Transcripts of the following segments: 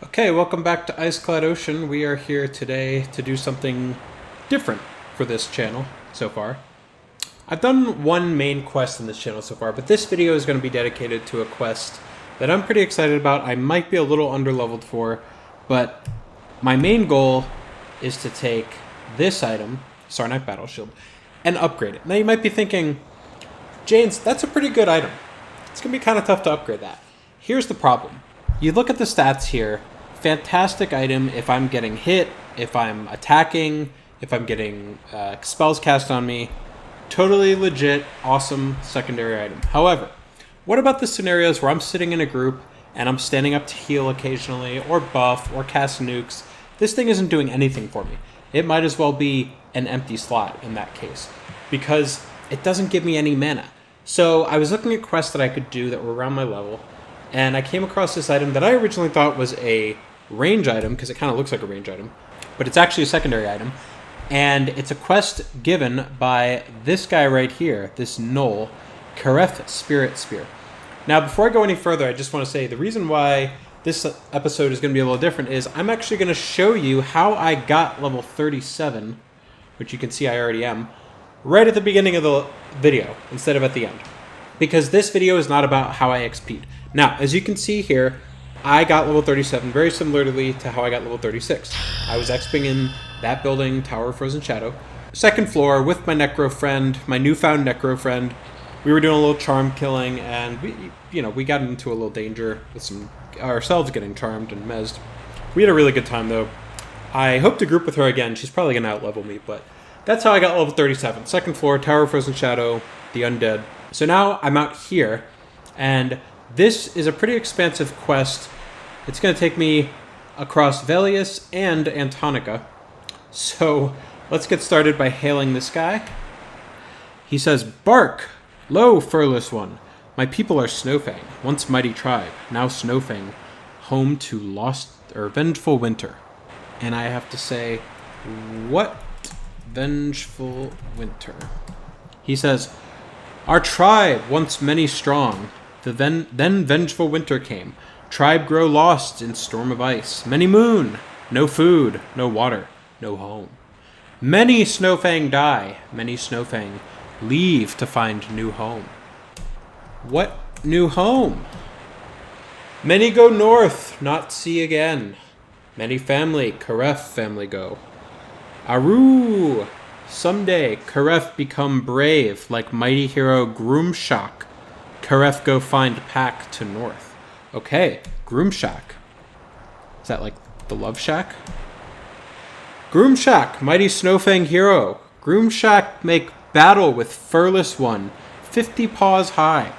Okay, welcome back to Iceclad Ocean. We are here today to do something different for this channel so far. I've done one main quest in this channel so far, but this video is going to be dedicated to a quest that I'm pretty excited about. I might be a little underleveled for, but my main goal is to take this item, Sarnak Battle Shield, and upgrade it. Now you might be thinking, James, that's a pretty good item. It's going to be kind of tough to upgrade that. Here's the problem. You look at the stats here, fantastic item if I'm getting hit, if I'm attacking, if I'm getting spells cast on me. Totally legit, awesome secondary item. However, what about the scenarios where I'm sitting in a group and I'm standing up to heal occasionally, or buff, or cast nukes? This thing isn't doing anything for me. It might as well be an empty slot in that case, because it doesn't give me any mana. So I was looking at quests that I could do that were around my level, and I came across this item that I originally thought was a range item, because it kind of looks like a range item, but it's actually a secondary item. And it's a quest given by this guy right here, this Gnoll, Kareth Spirit Spear. Now, before I go any further, I just want to say the reason why this episode is going to be a little different is I'm actually going to show you how I got level 37, which you can see I already am, right at the beginning of the video instead of at the end. Because this video is not about how I XP'd. Now, as you can see here, I got level 37 very similarly to how I got level 36. I was exping in that building, Tower of Frozen Shadow. Second floor with my necro friend, my newfound necro friend. We were doing a little charm killing, and we got into a little danger with ourselves getting charmed and mezzed. We had a really good time though. I hope to group with her again. She's probably gonna outlevel me, but that's how I got level 37. Second floor, Tower of Frozen Shadow, the undead. So now I'm out here, and this is a pretty expansive quest. It's going to take me across Velius and Antonica. So let's get started by hailing this guy. He says, "Bark! Lo, furless one! My people are Snowfang, once mighty tribe, now Snowfang, home to lost or vengeful winter." And I have to say, what vengeful winter? He says, "Our tribe, once many strong, then vengeful winter came. Tribe grow lost in storm of ice. Many moon, no food, no water, no home. Many Snowfang die, many Snowfang leave to find new home." What new home? "Many go north, not see again. Many family, Kareth family go. Aru, someday Kareth become brave like mighty hero Groomshock. Kareth go find pack to north." Okay, Groomshack. Is that like the Love Shack? "Groomshack, mighty Snowfang hero. Groomshack make battle with furless one, 50 paws high."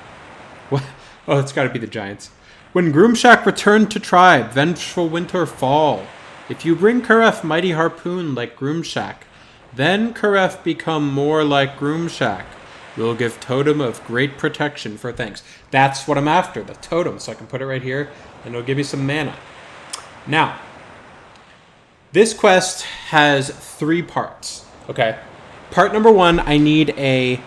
What? Oh, it's got to be the giants. "When Groomshack return to tribe, vengeful winter fall. If you bring Kareth mighty harpoon like Groomshack, then Kareth become more like Groomshack. We'll give Totem of great protection for thanks." That's what I'm after, the Totem. So I can put it right here, and it'll give me some mana. Now, this quest has 3 parts, okay? Part number 1, I need a...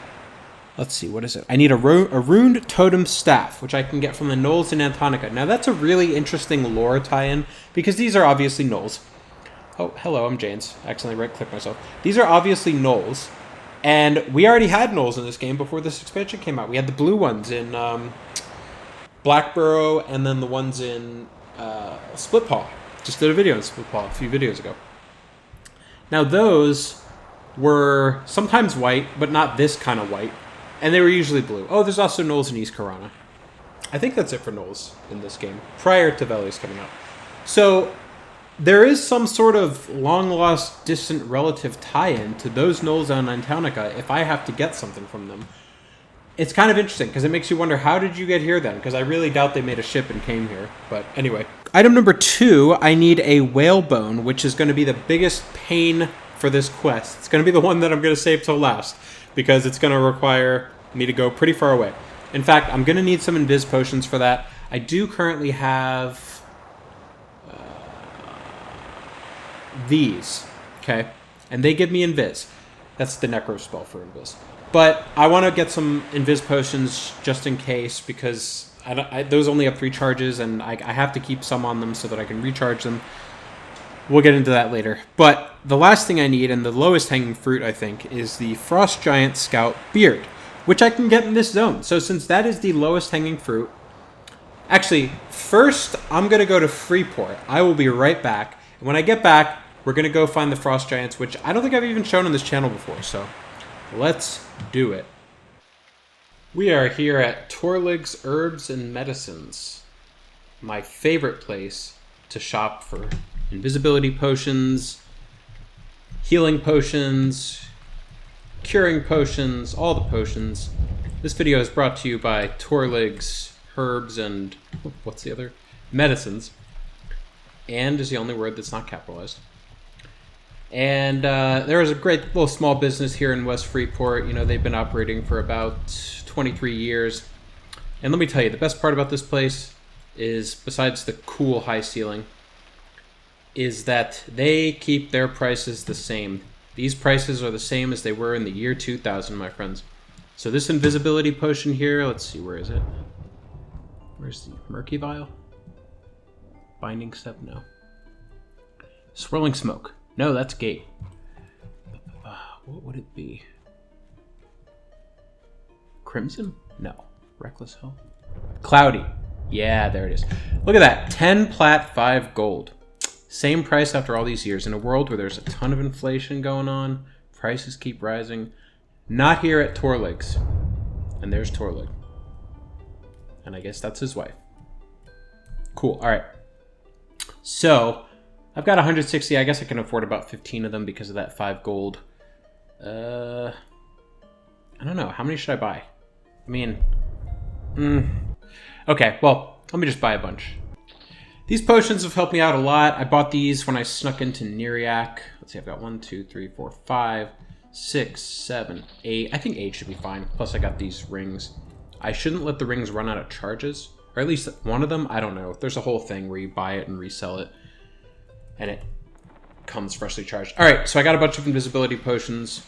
Let's see, what is it? I need a runed Totem Staff, which I can get from the Gnolls in Antonica. Now, that's a really interesting lore tie-in, because these are obviously Gnolls. Oh, hello, I'm James. I accidentally right-clicked myself. These are obviously Gnolls. And we already had Gnolls in this game before this expansion came out. We had the blue ones in Blackburrow, and then the ones in Splitpaw. Just did a video on Splitpaw a few videos ago. Now those were sometimes white, but not this kind of white. And they were usually blue. Oh, there's also Gnolls in East Corona. I think that's it for Gnolls in this game, prior to Velius coming out. So there is some sort of long-lost, distant relative tie-in to those Gnolls on Antonica if I have to get something from them. It's kind of interesting, because it makes you wonder, how did you get here then? Because I really doubt they made a ship and came here. But anyway. Item number 2, I need a whalebone, which is going to be the biggest pain for this quest. It's going to be the one that I'm going to save till last, because it's going to require me to go pretty far away. In fact, I'm going to need some invis potions for that. I do currently have these, okay? And they give me invis. That's the necro spell for invis. But I want to get some invis potions just in case, because those only have 3 charges, and I have to keep some on them so that I can recharge them. We'll get into that later. But the last thing I need, and the lowest hanging fruit, I think, is the Frost Giant Scout Beard, which I can get in this zone. So since that is the lowest hanging fruit... Actually, first, I'm going to go to Freeport. I will be right back. And when I get back, we're going to go find the Frost Giants, which I don't think I've even shown on this channel before. So let's do it. We are here at Torlig's Herbs and Medicines, my favorite place to shop for invisibility potions, healing potions, curing potions, all the potions. This video is brought to you by Torlig's Herbs and... what's the other? Medicines. And is the only word that's not capitalized. And there is a great little small business here in West Freeport. You know, they've been operating for about 23 years. And let me tell you, the best part about this place is, besides the cool high ceiling, is that they keep their prices the same. These prices are the same as they were in the year 2000, my friends. So this invisibility potion here, let's see, where is it? Where's the murky vial? Binding step, no. Swirling smoke. No, that's gate. What would it be? Crimson? No. Reckless Hill? Cloudy. Yeah, there it is. Look at that. 10 plat, 5 gold. Same price after all these years. In a world where there's a ton of inflation going on, prices keep rising. Not here at Torlig's. And there's Torlig. And I guess that's his wife. Cool. All right. So, I've got 160. I guess I can afford about 15 of them because of that 5 gold. I don't know. How many should I buy? I mean... Okay, well, let me just buy a bunch. These potions have helped me out a lot. I bought these when I snuck into Neriak. Let's see, I've got 1, 2, 3, 4, 5, 6, 7, 8. I think 8 should be fine. Plus I got these rings. I shouldn't let the rings run out of charges. Or at least one of them. I don't know. There's a whole thing where you buy it and resell it. And it comes freshly charged. Alright, so I got a bunch of invisibility potions.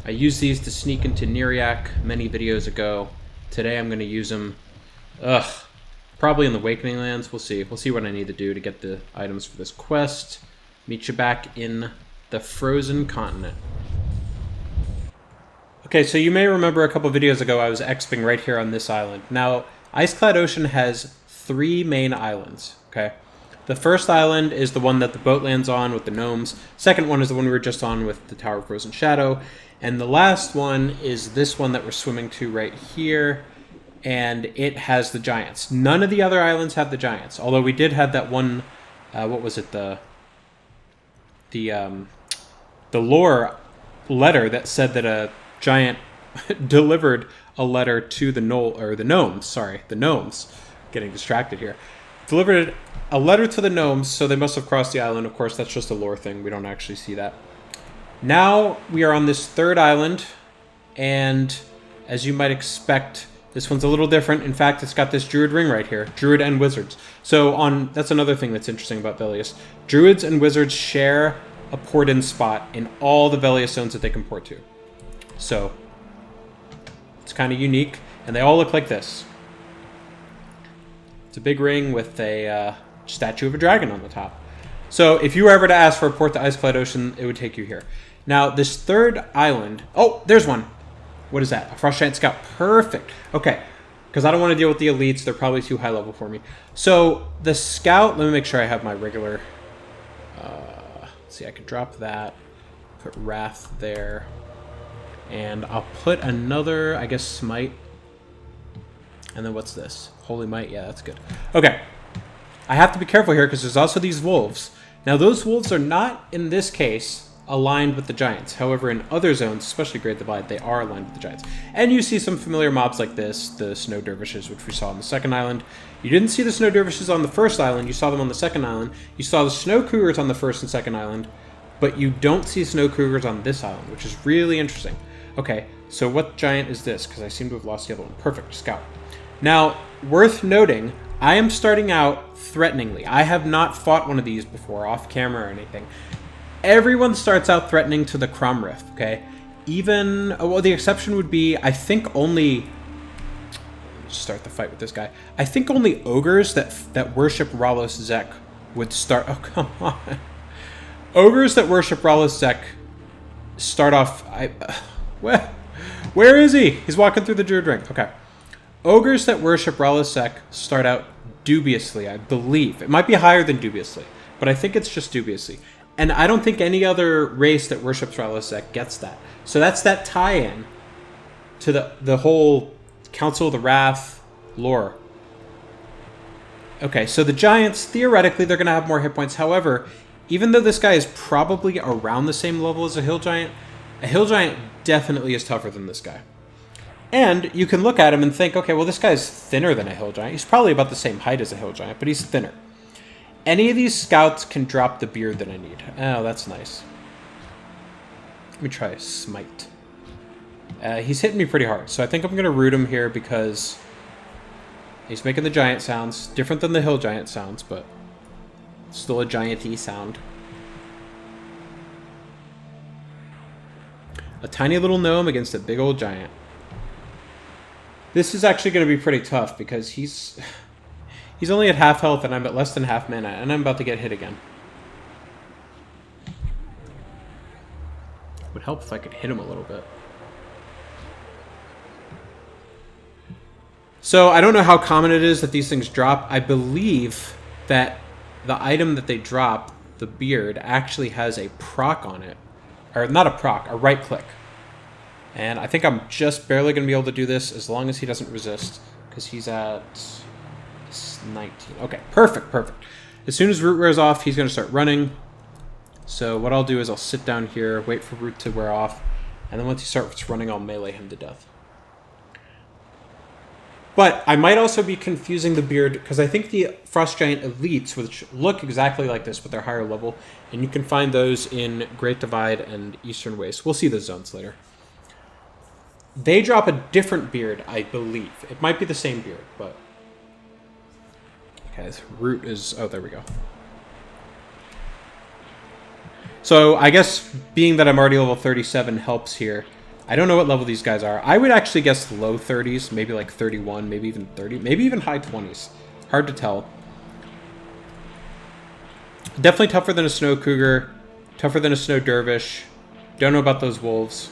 I used these to sneak into Neriak many videos ago. Today I'm going to use them... probably in the Wakening Lands. We'll see. We'll see what I need to do to get the items for this quest. Meet you back in the frozen continent. Okay, so you may remember a couple videos ago I was exping right here on this island. Now, Iceclad Ocean has 3 main islands, okay? The first island is the one that the boat lands on with the gnomes. Second one is the one we were just on with the Tower of Frozen Shadow. And the last one is this one that we're swimming to right here. And it has the giants. None of the other islands have the giants. Although we did have that one, what was it, the lore letter that said that a giant delivered a letter to the Gnoll, or the gnomes, sorry, the gnomes. Getting distracted here. Delivered a letter to the gnomes, so they must have crossed the island. Of course, that's just a lore thing. We don't actually see that. Now we are on this 3rd island, and as you might expect, this one's a little different. In fact, it's got this druid ring right here. Druid and wizards. So that's another thing that's interesting about Velius. Druids and wizards share a port-in spot in all the Velius zones that they can port to. So it's kind of unique, and they all look like this. It's a big ring with a statue of a dragon on the top. So if you were ever to ask for a port to Iceclad Ocean, it would take you here. Now, this 3rd island... Oh, there's one. What is that? A Frost Giant Scout. Perfect. Okay. Because I don't want to deal with the elites. They're probably too high level for me. So, the Scout... Let me make sure I have my regular... let's see, I can drop that. Put Wrath there. And I'll put another, I guess, Smite. And then what's this? Holy Might. Yeah, that's good. Okay. I have to be careful here because there's also these wolves. Now, those wolves are not, in this case... aligned with the giants. However, in other zones, especially Great Divide, they are aligned with the giants. And you see some familiar mobs like this, the Snow Dervishes, which we saw on the 2nd island. You didn't see the Snow Dervishes on the 1st island, you saw them on the 2nd island. You saw the Snow Cougars on the 1st and 2nd island, but you don't see Snow Cougars on this island, which is really interesting. Okay, so what giant is this? Because I seem to have lost the other one. Perfect, Scout. Now, worth noting, I am starting out threateningly. I have not fought one of these before, off camera or anything. Everyone starts out threatening to the Cromriff, okay? Even, well, the exception would be, I think only, let me start the fight with this guy. I think only ogres that worship Ralos Zek would start... Oh, come on. Ogres that worship Ralos Zek start off... Where is he? He's walking through the Druid Ring. Okay. Ogres that worship Ralos Zek start out dubiously, I believe. It might be higher than dubiously, but I think it's just dubiously. And I don't think any other race that worships Ralos Zek gets that. So that's that tie-in to the whole Council of the Wrath lore. Okay, so the giants, theoretically, they're going to have more hit points. However, even though this guy is probably around the same level as a hill giant definitely is tougher than this guy. And you can look at him and think, okay, well, this guy's thinner than a hill giant. He's probably about the same height as a hill giant, but he's thinner. Any of these scouts can drop the beard that I need. Oh, that's nice. Let me try a smite. He's hitting me pretty hard, so I think I'm going to root him here because he's making the giant sounds. Different than the hill giant sounds, but still a giant-y sound. A tiny little gnome against a big old giant. This is actually going to be pretty tough because he's only at half health and I'm at less than half mana, and I'm about to get hit again. It would help if I could hit him a little bit. So I don't know how common it is that these things drop. I believe that the item that they drop, the beard, actually has a proc on it. Or not a proc, a right click. And I think I'm just barely going to be able to do this as long as he doesn't resist. Because he's at 19. Okay, perfect. As soon as root wears off, he's going to start running. So what I'll do is I'll sit down here, wait for root to wear off. And then once he starts running, I'll melee him to death. But I might also be confusing the beard, because I think the Frost Giant Elites, which look exactly like this, but they're higher level, and you can find those in Great Divide and Eastern Waste. We'll see those zones later. They drop a different beard, I believe. It might be the same beard, but... Okay, this root is... Oh, there we go. So, I guess being that I'm already level 37 helps here. I don't know what level these guys are. I would actually guess low 30s, maybe like 31, maybe even 30, maybe even high 20s. Hard to tell. Definitely tougher than a Snow Cougar, tougher than a Snow Dervish. Don't know about those wolves.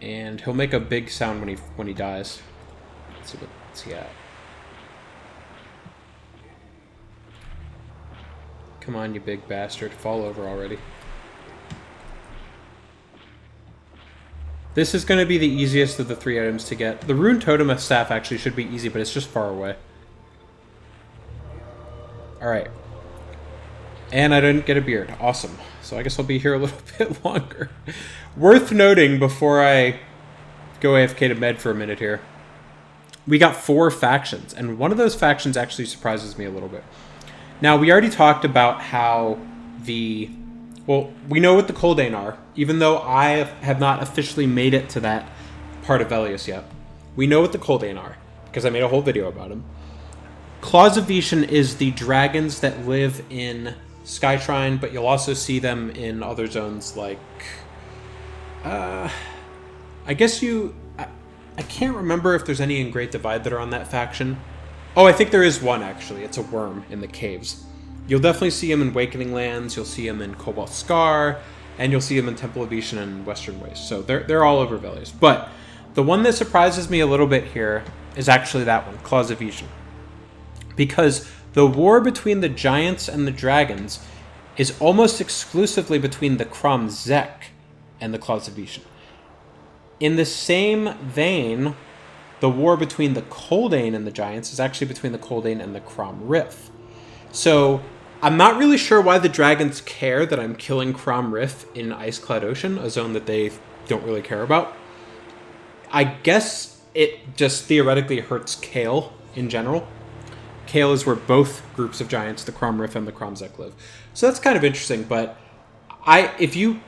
And he'll make a big sound when he dies. Let's see what's he at. Come on, you big bastard. Fall over already. This is going to be the easiest of the 3 items to get. The Rune Totem Staff actually should be easy, but it's just far away. Alright. And I didn't get a beard. Awesome. So I guess I'll be here a little bit longer. Worth noting before I go AFK to med for a minute here. We got 4 factions, and one of those factions actually surprises me a little bit. Now, we already talked about how the... Well, we know what the Coldane are, even though I have not officially made it to that part of Velius yet. We know what the Coldane are, because I made a whole video about them. Claws of Vishan is the dragons that live in Skyshrine, but you'll also see them in other zones like... I guess I can't remember if there's any in Great Divide that are on that faction. Oh, I think there is one, actually. It's a worm in the caves. You'll definitely see him in Wakening Lands, you'll see him in Cobalt Scar, and you'll see him in Temple of Vishan and Western Waste. So they're all over Velius. But the one that surprises me a little bit here is actually that one, Claws of Vishan. Because the war between the giants and the dragons is almost exclusively between the Crom Zek and the Claws of Vishan. In the same vein, the war between the Coldane and the giants is actually between the Coldane and the Crom Riff. So I'm not really sure why the dragons care that I'm killing Crom Riff in Iceclad Ocean, a zone that they don't really care about. I guess it just theoretically hurts Kael in general. Kael is where both groups of giants, the Crom Riff and the Crom Zek, live. So that's kind of interesting, but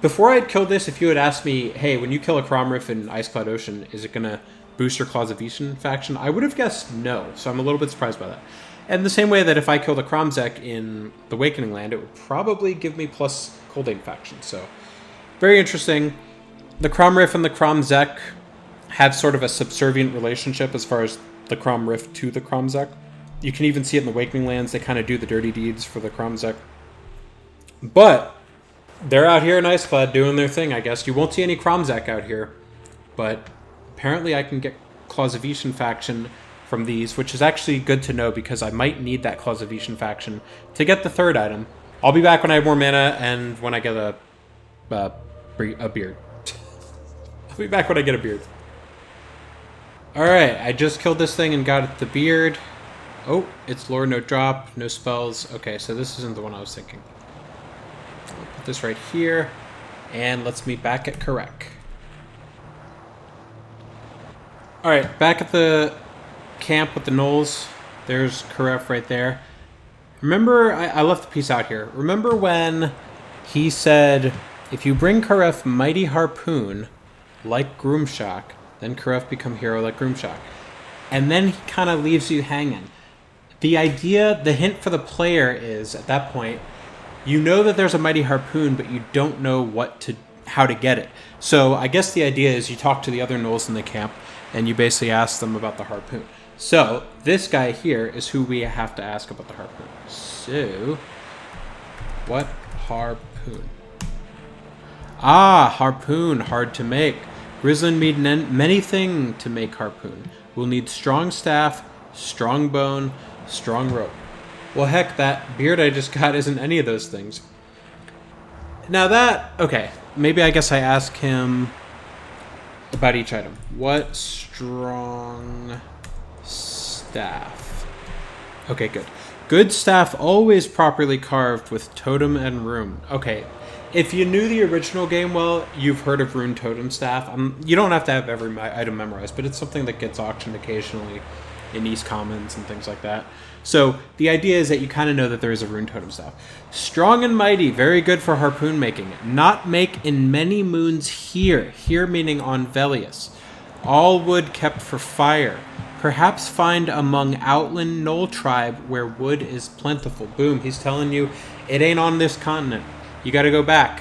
before I had killed this, if you had asked me, hey, when you kill a Crom Riff in Iceclad Ocean, is it going to boost your Claws of Vishan faction? I would have guessed no, so I'm a little bit surprised by that. And the same way that if I killed a Crom Zek in the Wakening Land, it would probably give me plus Coldane faction. So, very interesting. The Crom Riff and the Crom Zek have sort of a subservient relationship as far as the Crom Rift to the Cromzek. You can even see it in the Wakening Lands. They kind of do the dirty deeds for the Cromzek. But they're out here in Iceclad doing their thing, I guess. You won't see any Cromzek out here. But apparently I can get Clausivetian faction from these, which is actually good to know because I might need that Clausivetian faction to get the third item. I'll be back when I have more mana and when I get a beard. I'll be back when I get a beard. Alright, I just killed this thing and got the beard. Oh, it's lore, no drop, no spells. Okay, so this isn't the one I was thinking. I'll put this right here, and let's meet back at Karek. Alright, back at the camp with the Gnolls. There's Karef right there. Remember, I left the piece out here. Remember when he said, if you bring Karef Mighty Harpoon, like Groomshock, then Karef become hero like Groomshock. And then he kind of leaves you hanging. The idea, the hint for the player is, at that point, you know that there's a Mighty Harpoon, but you don't know how to get it. So I guess the idea is you talk to the other Gnolls in the camp, and you basically ask them about the Harpoon. So this guy here is who we have to ask about the Harpoon. So, what Harpoon? Ah, Harpoon, hard to make. Grizzlin need many things to make Harpoon. We'll need strong staff, strong bone, strong rope. Well, heck, that beard I just got isn't any of those things. Now that... Okay, maybe I guess I ask him about each item. What strong staff? Okay, good. Good staff always properly carved with totem and rune. Okay. If you knew the original game well, you've heard of Rune Totem Staff. You don't have to have every item memorized, but it's something that gets auctioned occasionally in East Commons and things like that. So the idea is that you kind of know that there is a Rune Totem Staff. Strong and mighty, very good for harpoon making. Not make in many moons here. Here meaning on Velius. All wood kept for fire. Perhaps find among outland Gnoll tribe where wood is plentiful. Boom, he's telling you it ain't on this continent. You got to go back.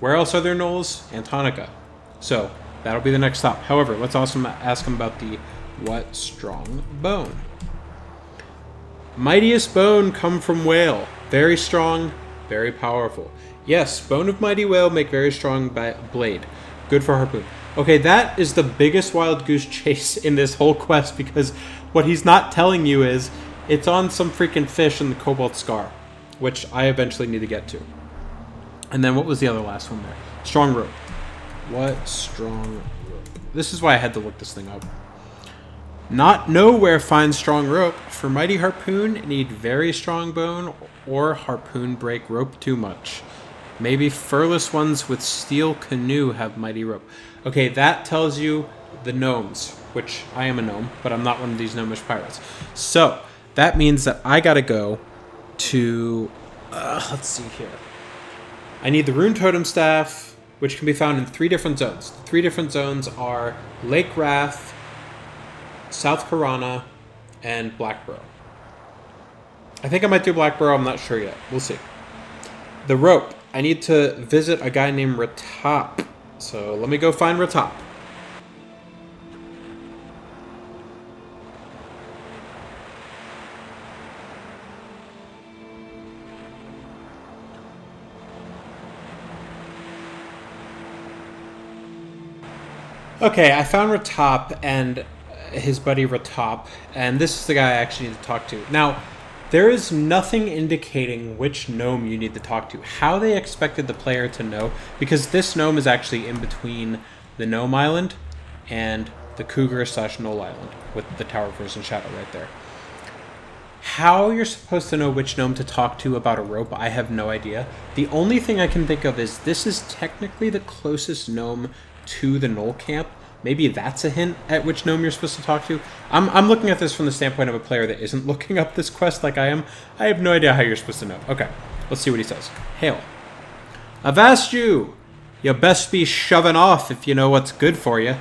Where else are there Gnolls? Antonica. So, that'll be the next stop. However, let's also ask him about the what strong bone. Mightiest bone come from whale. Very strong, very powerful. Yes, bone of mighty whale make very strong blade. Good for harpoon. Okay, that is the biggest wild goose chase in this whole quest because what he's not telling you is it's on some freaking fish in the Cobalt Scar, which I eventually need to get to. And then what was the other last one there? Strong rope. What strong rope? This is why I had to look this thing up. Not know where find strong rope. For mighty harpoon, need very strong bone or harpoon break rope too much. Maybe furless ones with steel canoe have mighty rope. Okay, that tells you the gnomes, which I am a gnome, but I'm not one of these gnomish pirates. So that means that I gotta go to, let's see here. I need the Rune Totem Staff, which can be found in 3 different zones. The 3 different zones are Lake Wrath, South Karana, and Blackburrow. I think I might do Blackburrow, I'm not sure yet. We'll see. The rope. I need to visit a guy named Ritap. So let me go find Ritap. Okay, I found Ritap and his buddy Ritap, and this is the guy I actually need to talk to. Now, there is nothing indicating which gnome you need to talk to. How they expected the player to know, because this gnome is actually in between the Gnome Island and the Cougar/Gnoll Island, with the Tower of Risen Shadow right there. How you're supposed to know which gnome to talk to about a rope, I have no idea. The only thing I can think of is this is technically the closest gnome to the Gnoll camp. Maybe that's a hint at which gnome you're supposed to talk to. I'm looking at this from the standpoint of a player that isn't looking up this quest like I am. I have no idea how you're supposed to know. Okay, let's see what he says. Hail. Avast you! You best be shoving off if you know what's good for you.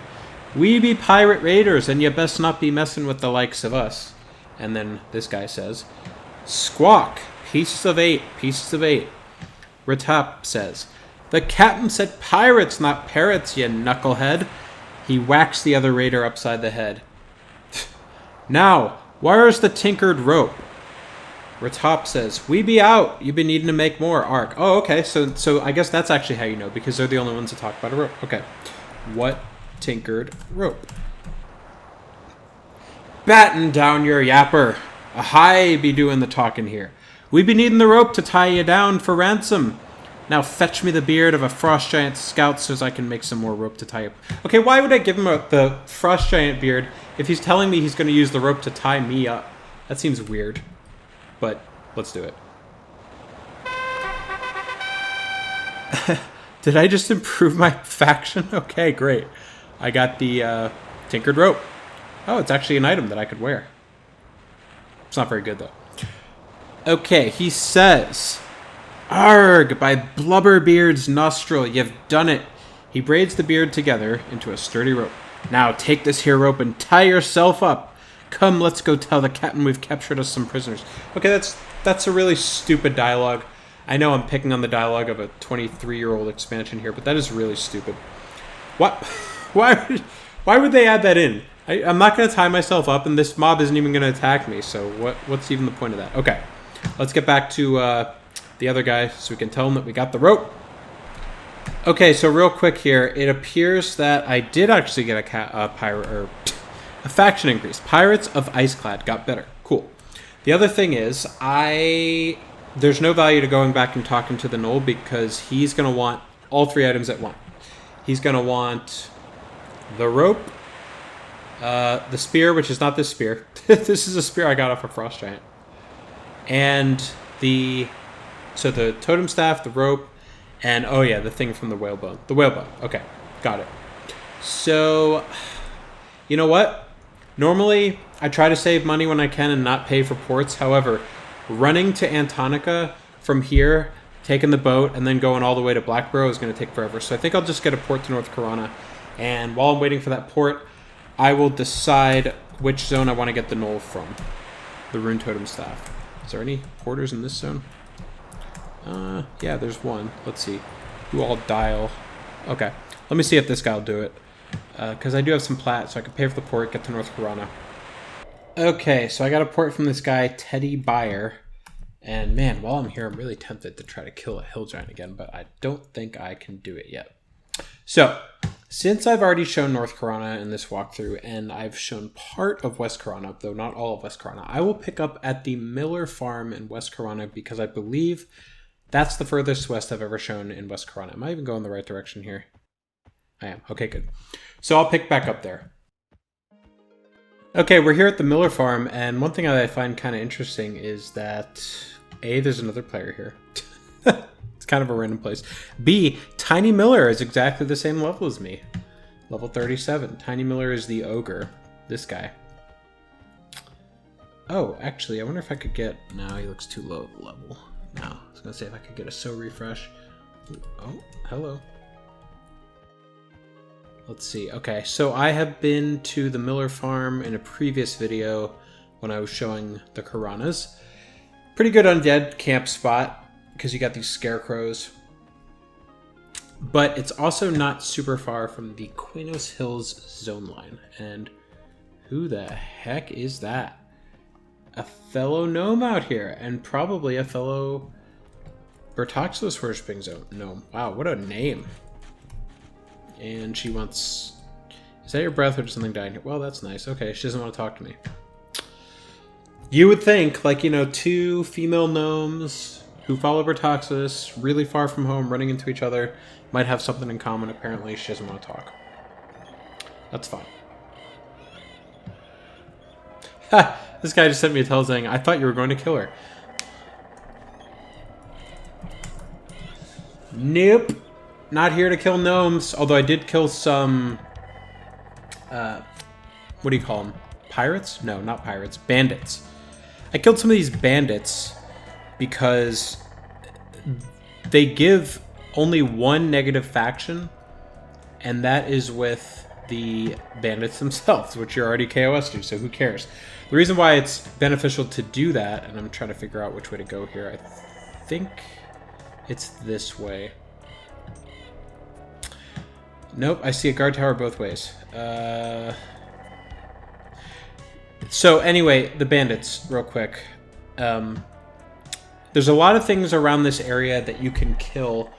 We be pirate raiders, and you best not be messing with the likes of us. And then this guy says, Squawk! Pieces of 8, pieces of 8. Ritap says, The captain said pirates, not parrots, you knucklehead. He whacks the other raider upside the head. Now, where's the tinkered rope? Ritap says, "We be out. You've been needing to make more, Ark." Oh, okay. So I guess that's actually how you know, because they're the only ones that talk about a rope. Okay. What tinkered rope? Batten down your yapper. I be doing the talking here. We be needing the rope to tie you down for ransom. Now fetch me the beard of a frost giant scout so as I can make some more rope to tie up. Okay, why would I give him the frost giant beard if he's telling me he's going to use the rope to tie me up? That seems weird, but let's do it. Did I just improve my faction? Okay, great. I got the tinkered rope. Oh, it's actually an item that I could wear. It's not very good, though. Okay, he says, "Arg, by Blubberbeard's nostril, you've done it." He braids the beard together into a sturdy rope. "Now take this here rope and tie yourself up. Come, let's go tell the captain we've captured us some prisoners." Okay, that's a really stupid dialogue. I know I'm picking on the dialogue of a 23-year-old expansion here, but that is really stupid. What? Why would they add that in? I'm not going to tie myself up, and this mob isn't even going to attack me, so what's even the point of that? Okay, let's get back to the other guy so we can tell him that we got the rope. Okay, so real quick here, it appears that I did actually get a faction increase. Pirates of Iceclad got better. Cool. The other thing is, there's no value to going back and talking to the Gnoll because he's going to want all 3 items at once. He's going to want the rope, the spear, which is not this spear. This is a spear I got off a frost giant. And the totem staff, the rope, and oh yeah, the thing from the whalebone. The whalebone. Okay, got it. So, you know what? Normally, I try to save money when I can and not pay for ports. However, running to Antonica from here, taking the boat, and then going all the way to Blackburrow is going to take forever. So I think I'll just get a port to North Corona. And while I'm waiting for that port, I will decide which zone I want to get the Gnoll from. The Rune Totem Staff. Is there any porters in this zone? Yeah, there's one. Let's see. Who I'll dial. Okay. Let me see if this guy will do it. Because I do have some plat, so I can pay for the port, get to North Corona. Okay, so I got a port from this guy, Teddy Buyer. And man, while I'm here, I'm really tempted to try to kill a hill giant again, but I don't think I can do it yet. So, since I've already shown North Corona in this walkthrough, and I've shown part of West Corona, though not all of West Corona, I will pick up at the Miller Farm in West Corona because I believe that's the furthest west I've ever shown in West Corona. Am I even going the right direction here? I am. Okay, good. So I'll pick back up there. Okay, we're here at the Miller Farm, and one thing that I find kind of interesting is that A, there's another player here. It's kind of a random place. B, Tiny Miller is exactly the same level as me. Level 37. Tiny Miller is the ogre. This guy. Oh, actually, I wonder if I could get... No, he looks too low level. No, I was going to say if I could get a so refresh. Oh, hello. Let's see. Okay, so I have been to the Miller Farm in a previous video when I was showing the Karanas. Pretty good undead camp spot because you got these scarecrows. But it's also not super far from the Qeynos Hills zone line. And who the heck is that? A fellow gnome out here, and probably a fellow Bertoxos worshipping zone gnome. Wow, what a name. And she wants... Is that your breath or just something dying here? Well, that's nice. Okay, she doesn't want to talk to me. You would think, like, you know, 2 female gnomes who follow Bertoxos, really far from home, running into each other, might have something in common. Apparently, she doesn't want to talk. That's fine. Ha! This guy just sent me a tell saying, I thought you were going to kill her. Nope. Not here to kill gnomes, although I did kill some, what do you call them? Pirates? No, not pirates. Bandits. I killed some of these bandits because they give only one negative faction, and that is with the bandits themselves, which you're already KOS to, so who cares? The reason why it's beneficial to do that, and I'm trying to figure out which way to go here, I think it's this way. Nope, I see a guard tower both ways. So anyway, the bandits, real quick. There's a lot of things around this area that you can kill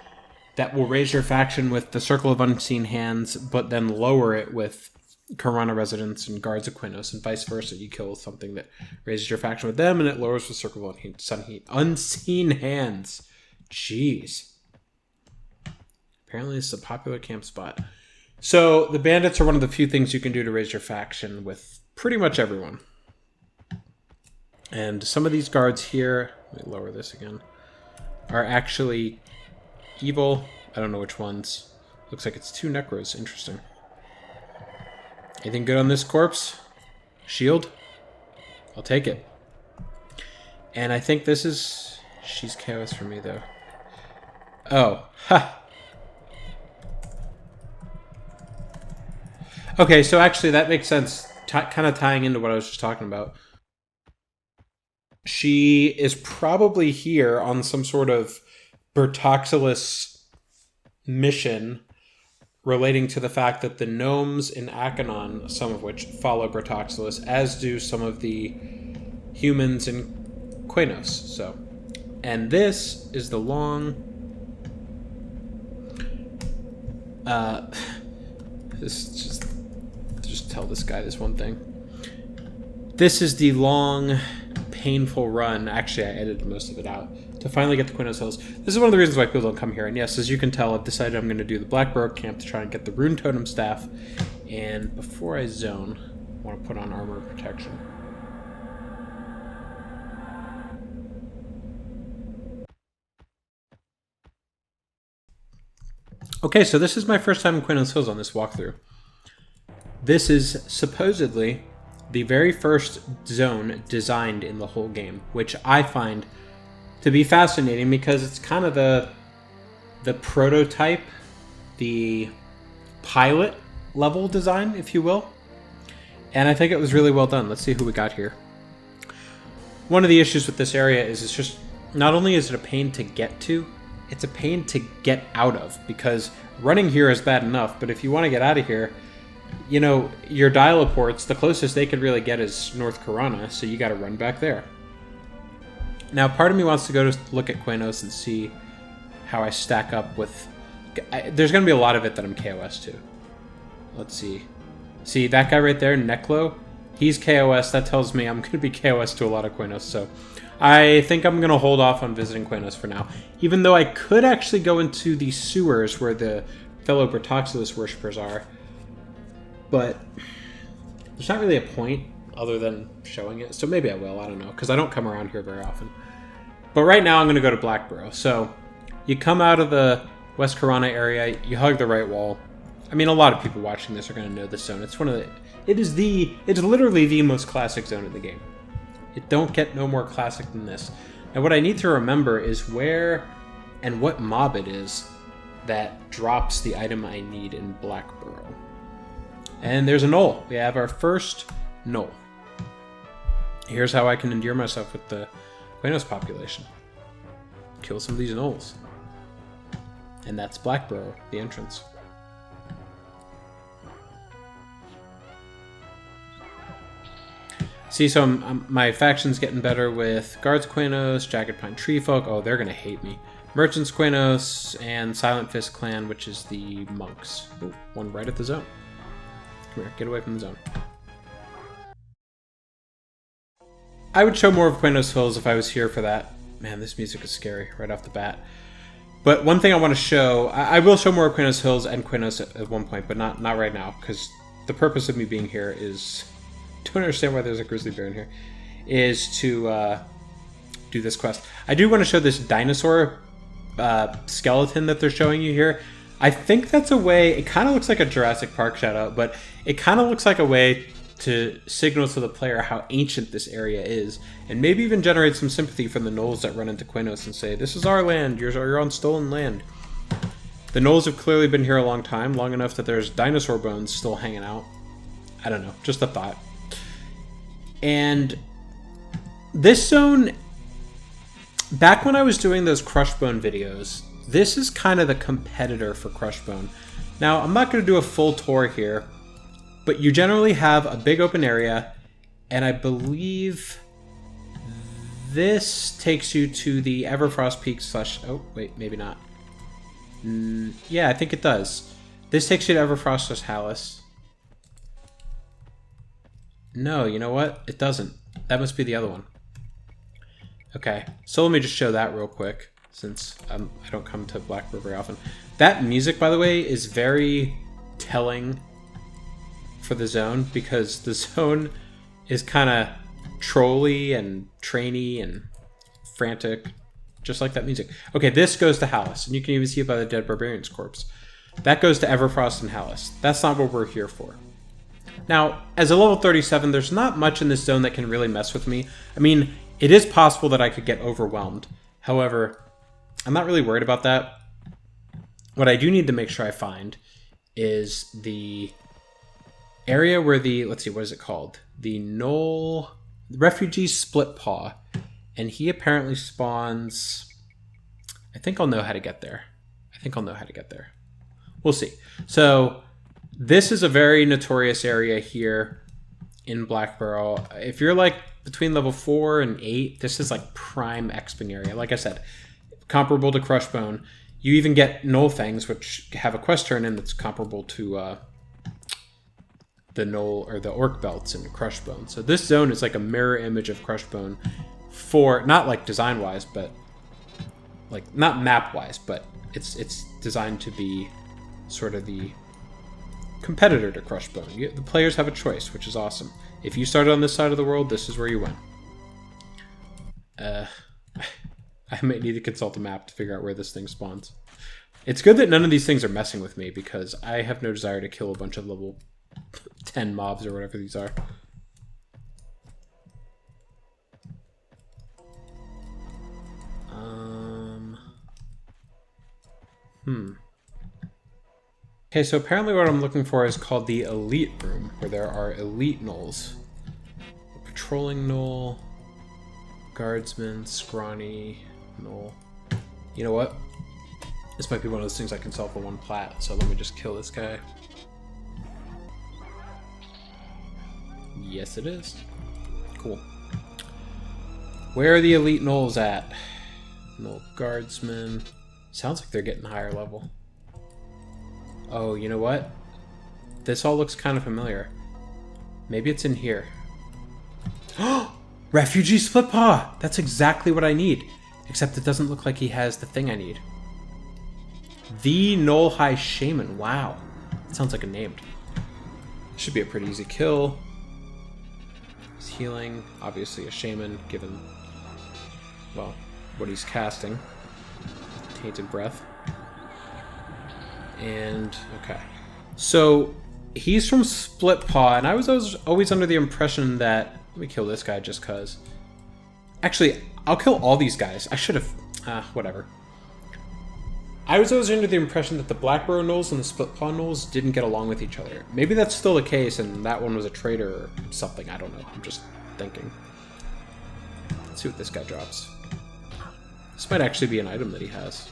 that will raise your faction with the Circle of Unseen Hands, but then lower it with Corona residents and guards of Qeynos, and vice versa. You kill something that raises your faction with them, and it lowers the Circle of Unseen Hands. Jeez. Apparently this is a popular camp spot. So the bandits are one of the few things you can do to raise your faction with pretty much everyone. And some of these guards here, let me lower this again, are actually evil. I don't know which ones. Looks like it's 2 Necros. Interesting. Anything good on this corpse? Shield? I'll take it. And I think this is... She's Qeynos for me, though. Oh. Ha! Okay, so actually that makes sense. Kind of tying into what I was just talking about. She is probably here on some sort of Bertoxilus mission relating to the fact that the gnomes in Achenon, some of which follow Bertoxilus, as do some of the humans in Qeynos. So, and this is the long... this just tell this guy this one thing. This is the long, painful run. Actually, I edited most of it out to finally get to Qeynos Hills. This is one of the reasons why people don't come here. And yes, as you can tell, I've decided I'm going to do the Blackburrow camp to try and get the Rune Totem staff. And before I zone, I want to put on armor protection. Okay, so this is my first time in Qeynos Hills on this walkthrough. This is supposedly the very first zone designed in the whole game, which I find to be fascinating because it's kind of the prototype, the pilot level design, if you will. And I think it was really well done. Let's see who we got here. One of the issues with this area is it's just, not only is it a pain to get to, it's a pain to get out of, because running here is bad enough, but if you want to get out of here, you know, your dial-ports, the closest they could really get is North Corona, so you got to run back there. Now, part of me wants to go to look at Qeynos and see how I stack up with... There's going to be a lot of it that I'm KOS to. Let's see. See, that guy right there, Neklo? He's KOS. That tells me I'm going to be KOS to a lot of Qeynos, so... I think I'm going to hold off on visiting Qeynos for now. Even though I could actually go into the sewers where the fellow Bertoxilus worshippers are. But there's not really a point other than showing it. So maybe I will. I don't know. Because I don't come around here very often. But right now I'm going to go to Blackburrow. So you come out of the West Corona area. You hug the right wall. I mean, a lot of people watching this are going to know this zone. It's one of the... It's literally the most classic zone in the game. It don't get no more classic than this. And what I need to remember is where and what mob it is that drops the item I need in Blackburrow. And there's a Gnoll. We have our first Gnoll. Here's how I can endear myself with the Qeynos population. Kill some of these Gnolls. And that's Blackburrow, the entrance. See, so my faction's getting better with Guards Qeynos, Jagged Pine Tree Folk. Oh, they're going to hate me. Merchants Qeynos, and Silent Fist Clan, which is the monks. Ooh, one right at the zone. Come here, get away from the zone. I would show more of Qeynos Hills if I was here for that. Man, this music is scary right off the bat. But one thing I want to show, I will show more of Qeynos Hills and Qeynos at one point, but not right now, because the purpose of me being here is... Don't understand why there's a grizzly bear in here. Is to do this quest. I do want to show this dinosaur skeleton that they're showing you here. I think that's a way... It kind of looks like a Jurassic Park shout-out, but it kind of looks like a way to signal to the player how ancient this area is, and maybe even generate some sympathy from the Gnolls that run into Qeynos and say, this is our land, you're on stolen land. The Gnolls have clearly been here a long time, long enough that there's dinosaur bones still hanging out. I don't know, just a thought. And this zone, back when I was doing those Crushbone videos, this is kind of the competitor for Crushbone. Now, I'm not going to do a full tour here, but you generally have a big open area, and I believe this takes you to the Everfrost Peak / oh, wait, maybe not. Yeah, I think it does. This takes you to Everfrost / Halas. No, you know what? It doesn't. That must be the other one. Okay, so let me just show that real quick, since I don't come to Blackburrow very often. That music, by the way, is very telling for the zone, because the zone is kind of trolly and trainy and frantic, just like that music. Okay, this goes to Halas, and you can even see it by the dead barbarian's corpse. That goes to Everfrost and Halas. That's not what we're here for. Now, as a level 37, there's not much in this zone that can really mess with me. I mean, it is possible that I could get overwhelmed. However, I'm not really worried about that. What I do need to make sure I find is the area where the, let's see, what is it called? The Gnoll, Refugee Splitpaw. And he apparently spawns, I think I'll know how to get there. We'll see. So this is a very notorious area here in Blackburrow. If you're like between level 4 and 8, this is like prime exping area. Like I said, comparable to Crushbone. You even get Gnoll Fangs, which have a quest turn in that's comparable to the Gnoll or the Orc Belts in Crushbone. So this zone is like a mirror image of Crushbone, for not like design wise, but like not map wise, but it's designed to be sort of the competitor to Crushbone. The players have a choice, which is awesome. If you started on this side of the world, this is where you went. I might need to consult a map to figure out where this thing spawns. It's good that none of these things are messing with me, because I have no desire to kill a bunch of level 10 mobs or whatever these are. Okay, so apparently what I'm looking for is called the Elite Room, where there are elite gnolls. A patrolling gnoll, guardsman, scrawny gnoll. You know what? This might be one of those things I can sell for 1 plat, so let me just kill this guy. Yes, it is. Cool. Where are the elite gnolls at? Gnoll guardsman. Sounds like they're getting higher level. Oh, you know what? This all looks kind of familiar. Maybe it's in here. Oh! Refugee Splitpaw! That's exactly what I need. Except it doesn't look like he has the thing I need. The Gnoll High Shaman. Wow. That sounds like a name. Should be a pretty easy kill. He's healing. Obviously a shaman, given, well, what he's casting. Tainted Breath. And, okay. So, he's from Splitpaw, and I was always under the impression that... Let me kill this guy just cuz. Actually, I'll kill all these guys. I should have... whatever. I was always under the impression that the Blackburrow gnolls and the Splitpaw gnolls didn't get along with each other. Maybe that's still the case, and that one was a traitor or something. I don't know. I'm just thinking. Let's see what this guy drops. This might actually be an item that he has.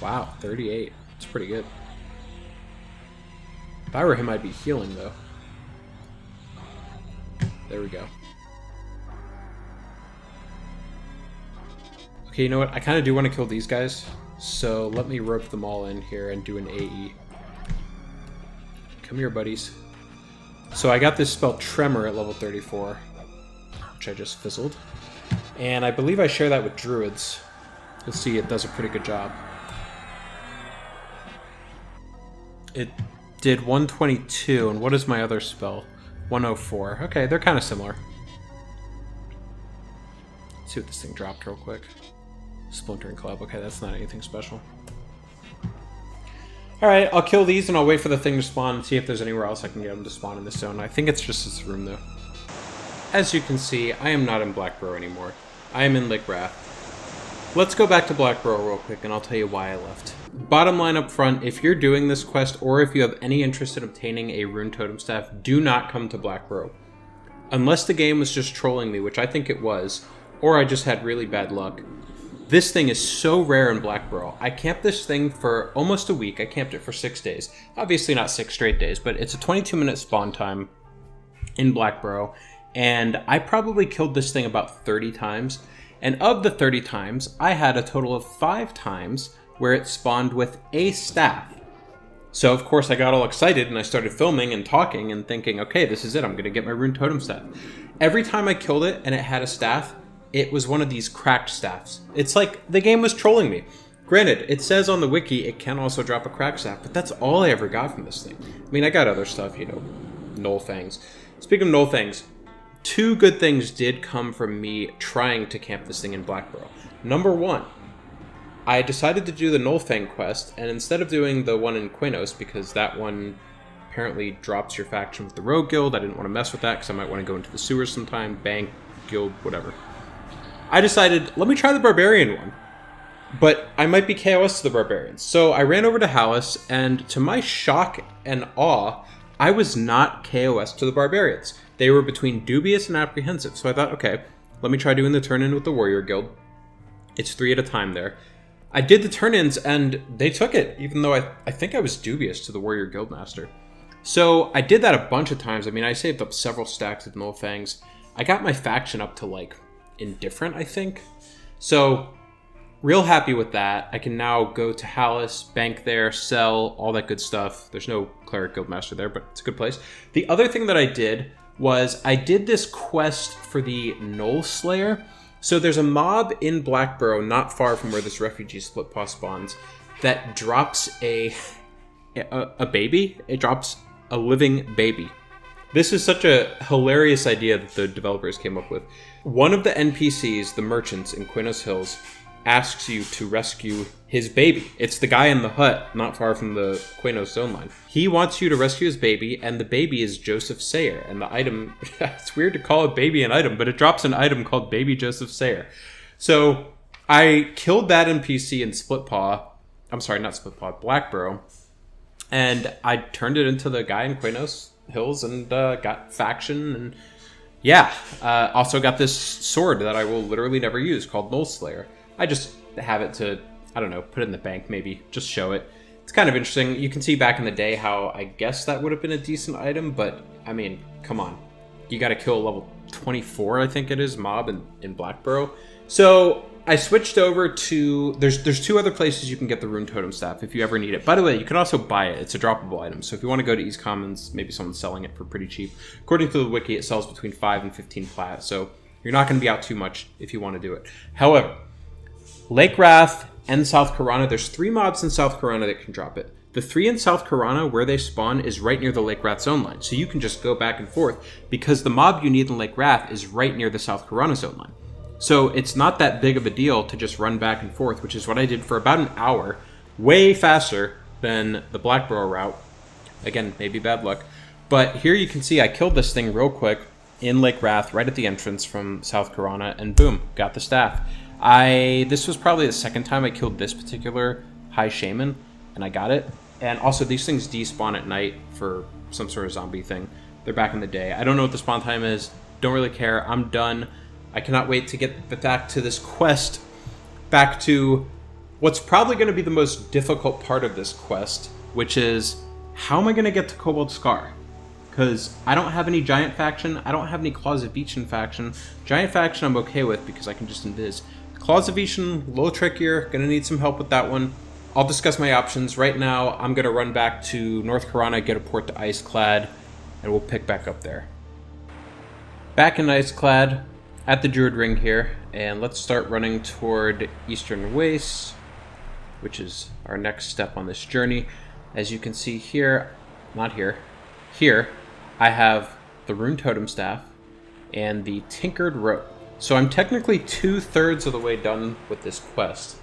Wow, 38. It's pretty good. If I were him, I'd be healing, though. There we go. Okay, you know what? I kind of do want to kill these guys, so let me rope them all in here and do an AE. Come here, buddies. So I got this spell Tremor at level 34, which I just fizzled. And I believe I share that with druids. You'll see it does a pretty good job. It did 122, and what is my other spell? 104. Okay, they're kind of similar. Let's see what this thing dropped real quick. Splintering Club. Okay, that's not anything special. Alright, I'll kill these and I'll wait for the thing to spawn and see if there's anywhere else I can get them to spawn in this zone. I think it's just this room, though. As you can see, I am not in Blackburrow anymore. I am in Lake Wrath. Let's go back to Blackburrow real quick and I'll tell you why I left. Bottom line up front, if you're doing this quest or if you have any interest in obtaining a rune totem staff, do not come to Blackburrow. Unless the game was just trolling me, which I think it was, or I just had really bad luck. This thing is so rare in Blackburrow. I camped this thing for almost a week. I camped it for 6 days. Obviously not 6 straight days, but it's a 22-minute spawn time in Blackburrow. And I probably killed this thing about 30 times. And of the 30 times, I had a total of 5 times where it spawned with a staff. So of course I got all excited and I started filming and talking and thinking, okay, this is it. I'm going to get my rune totem staff. Every time I killed it and it had a staff, it was one of these cracked staffs. It's like the game was trolling me. Granted, it says on the wiki it can also drop a cracked staff, but that's all I ever got from this thing. I mean, I got other stuff, you know, Gnoll fangs. Speaking of Gnoll fangs, 2 good things did come from me trying to camp this thing in Blackburrow. Number 1, I decided to do the Gnoll fang quest, and instead of doing the one in Qeynos, because that one apparently drops your faction with the Rogue Guild, I didn't want to mess with that because I might want to go into the sewers sometime, bank, guild, whatever. I decided, let me try the Barbarian one. But I might be KOS to the Barbarians. So I ran over to Halas, and to my shock and awe, I was not KOS to the Barbarians. They were between dubious and apprehensive. So I thought, okay, let me try doing the turn-in with the Warrior Guild. It's 3 at a time there. I did the turn-ins, and they took it, even though I think I was dubious to the Warrior Guildmaster. So I did that a bunch of times. I mean, I saved up several stacks of Gnoll fangs. I got my faction up to, like, indifferent, I think. So, real happy with that. I can now go to Halas, bank there, sell, all that good stuff. There's no Cleric Guildmaster there, but it's a good place. The other thing that I did was I did this quest for the Gnoll Slayer. So there's a mob in Blackburrow, not far from where this Refugee Splitpaw spawns, that drops a baby. It drops a living baby. This is such a hilarious idea that the developers came up with. One of the NPCs, the merchants in Qeynos Hills, asks you to rescue his baby. It's the guy in the hut, not far from the Qeynos zone line. He wants you to rescue his baby, and the baby is Joseph Sayer. And the item, it's weird to call a baby an item, but it drops an item called Baby Joseph Sayer. So I killed that NPC in Splitpaw. I'm sorry, not Splitpaw, Blackburrow. And I turned it into the guy in Qeynos Hills and got faction, and yeah, also got this sword that I will literally never use called Gnoll Slayer. I just have it to, I don't know, put it in the bank maybe, just show it. It's kind of interesting. You can see back in the day how I guess that would have been a decent item, but I mean, come on. You got to kill a level 24, I think it is, mob in Blackburrow. So I switched over to, there's 2 other places you can get the rune totem staff if you ever need it. By the way, you can also buy it. It's a droppable item. So if you want to go to East Commons, maybe someone's selling it for pretty cheap. According to the wiki, it sells between 5 and 15 plat. So you're not going to be out too much if you want to do it. However, Lake Wrath and South Corona, there's 3 mobs in South Corona that can drop it. The 3 in South Corona, where they spawn, is right near the Lake Wrath zone line. So you can just go back and forth because the mob you need in Lake Wrath is right near the South Corona zone line. So it's not that big of a deal to just run back and forth, which is what I did for about an hour, way faster than the Blackburrow route. Again, maybe bad luck. But here you can see I killed this thing real quick in Lake Wrath, right at the entrance from South Corona, and boom, got the staff. This was probably the second time I killed this particular High Shaman, and I got it. And also, these things despawn at night for some sort of zombie thing. They're back in the day. I don't know what the spawn time is. Don't really care. I'm done. I cannot wait to get back to this quest, back to what's probably going to be the most difficult part of this quest, which is, how am I going to get to Cobalt Scar? Because I don't have any Giant faction, I don't have any Claws of Beachin faction. Giant faction I'm okay with because I can just invis. Claws of Beachin, a little trickier, going to need some help with that one. I'll discuss my options. Right now, I'm going to run back to North Corona, get a port to Iceclad, and we'll pick back up there. Back in Iceclad, at the Druid Ring here, and let's start running toward Eastern Wastes, which is our next step on this journey. As you can see here, not here, here, I have the Rune Totem Staff and the Tinkered Rope. So I'm technically 2/3 of the way done with this quest.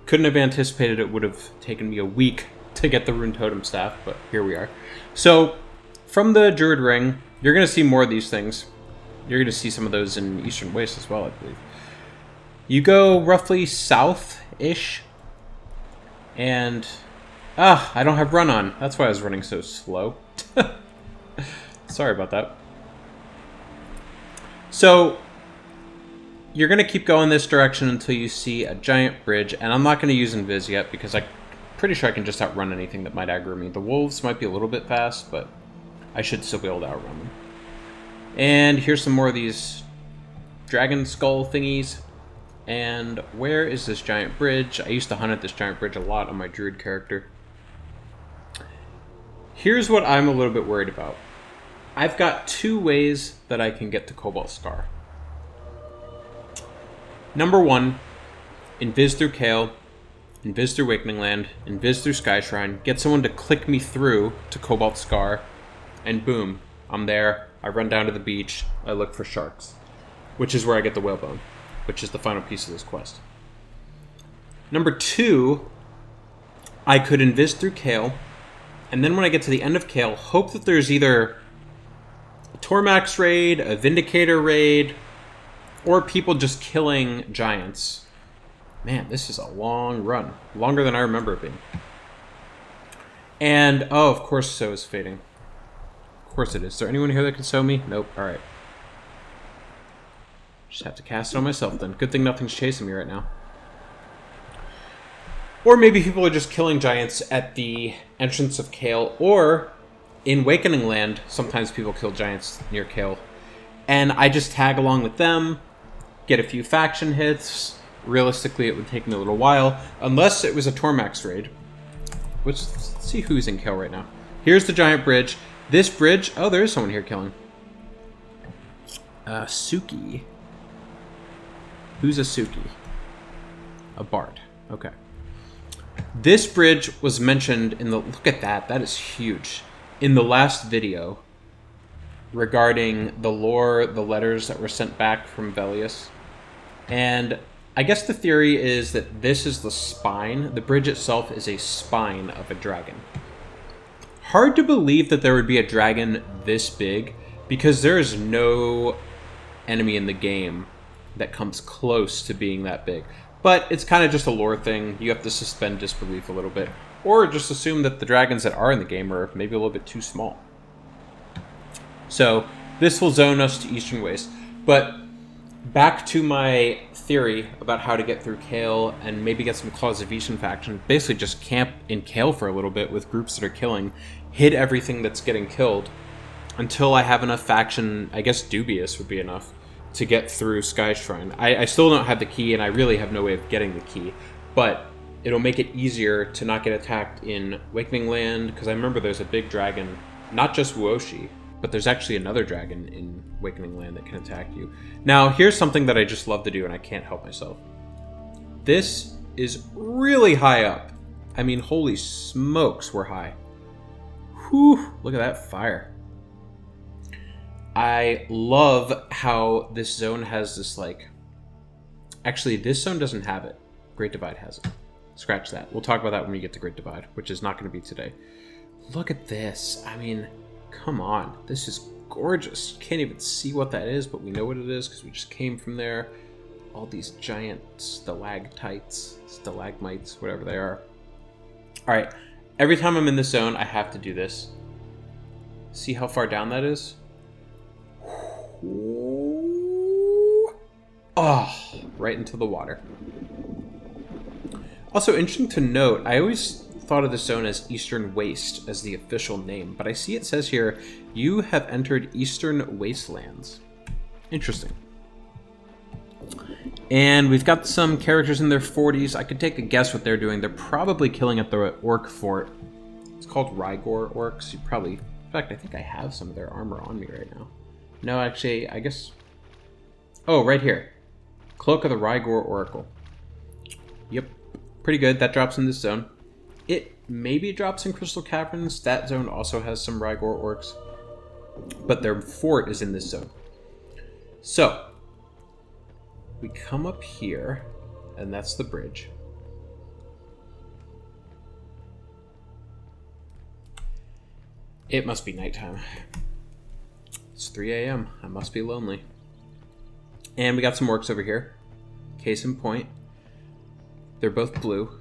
Couldn't have anticipated it would have taken me a week to get the Rune Totem Staff, but here we are. So from the Druid Ring, you're going to see more of these things. You're going to see some of those in Eastern Waste as well, I believe. You go roughly south-ish, and I don't have run on. That's why I was running so slow. Sorry about that. So you're going to keep going this direction until you see a giant bridge, and I'm not going to use invis yet because I'm pretty sure I can just outrun anything that might aggro me. The wolves might be a little bit fast, but I should still be able to outrun them. And here's some more of these dragon skull thingies. And where is this giant bridge? I used to hunt at this giant bridge a lot on my druid character. Here's what I'm a little bit worried about. I've got two ways that I can get to Cobalt Scar. Number one, invis through Kael, invis through Wakening Land, invis through Skyshrine, get someone to click me through to Cobalt Scar, and boom, I'm there. I run down to the beach, I look for sharks, which is where I get the whalebone, which is the final piece of this quest. Number two, I could invis through Kael, and then when I get to the end of Kael, hope that there's either a Tormax raid, a Vindicator raid, or people just killing giants. Man, this is a long run. Longer than I remember it being. And, oh, of course so is fading. Of course it is. Is there anyone here that can sew me? Nope. Alright. Just have to cast it on myself then. Good thing nothing's chasing me right now. Or maybe people are just killing giants at the entrance of Kael, or in Wakening Land, sometimes people kill giants near Kael. And I just tag along with them, get a few faction hits. Realistically, it would take me a little while, unless it was a Tormax raid. Let's see who's in Kael right now. Here's the giant bridge. This bridge... Oh, there is someone here killing. Suki. Who's a Suki? A bard. Okay. This bridge was mentioned in the... Look at that. That is huge. In the last video regarding the lore, the letters that were sent back from Velius. And I guess the theory is that this is the spine. The bridge itself is a spine of a dragon. Hard to believe that there would be a dragon this big, because there is no enemy in the game that comes close to being that big. But it's kind of just a lore thing. You have to suspend disbelief a little bit. Or just assume that the dragons that are in the game are maybe a little bit too small. So this will zone us to Eastern Waste. But back to my theory about how to get through Kael and maybe get some Claws of Eastern faction. Basically just camp in Kael for a little bit with groups that are killing. Hit everything that's getting killed until I have enough faction. I guess dubious would be enough to get through Skyshrine. I still don't have the key, and I really have no way of getting the key. But it'll make it easier to not get attacked in Wakening Land, because I remember there's a big dragon, not just Wuoshi, but there's actually another dragon in Wakening Land that can attack you. Now, here's something that I just love to do, and I can't help myself. This is really high up. I mean, holy smokes, we're high. Whew, look at that fire. I love how this zone has this, like... Actually, this zone doesn't have it. Great Divide has it. Scratch that. We'll talk about that when we get to Great Divide, which is not going to be today. Look at this. I mean, come on. This is gorgeous. You can't even see what that is, but we know what it is because we just came from there. All these giant stalactites, stalagmites, whatever they are. All right. Every time I'm in this zone, I have to do this. See how far down that is? Oh, right into the water. Also, interesting to note, I always thought of this zone as Eastern Waste as the official name, but I see it says here, you have entered Eastern Wastelands. Interesting. And we've got some characters in their 40s. I could take a guess what they're doing. They're probably killing at the Orc Fort. It's called Rygor Orcs. You probably... In fact, I think I have some of their armor on me right now. No, actually, I guess... Oh, right here. Cloak of the Rygor Oracle. Yep. Pretty good. That drops in this zone. It maybe drops in Crystal Caverns. That zone also has some Rygor Orcs. But their fort is in this zone. So, we come up here, and that's the bridge. It must be nighttime. It's 3 a.m. I must be lonely. And we got some orcs over here. Case in point. They're both blue.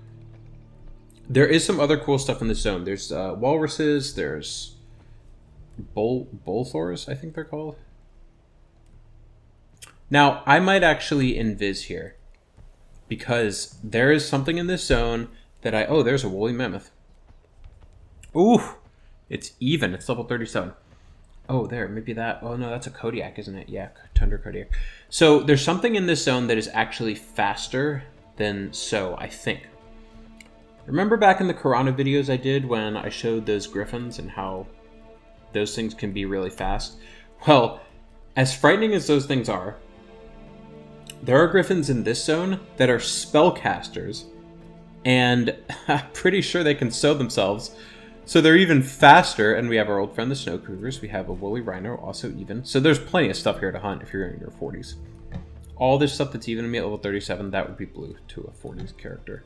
There is some other cool stuff in this zone. There's walruses. There's bullthors, I think they're called. Now, I might actually invis here, because there is something in this zone that oh, there's a woolly mammoth. Ooh, it's even. It's level 37. Oh, there, maybe that. Oh, no, that's a Kodiak, isn't it? Yeah, Tundra Kodiak. So there's something in this zone that is actually faster than I think. Remember back in the Karana videos I did when I showed those griffins and how those things can be really fast? Well, as frightening as those things are, there are griffins in this zone that are spellcasters, and I'm pretty sure they can sew themselves. So they're even faster, and we have our old friend the Snow Cougars. We have a woolly rhino, also even. So there's plenty of stuff here to hunt if you're in your 40s. All this stuff that's even to me at level 37, that would be blue to a 40s character.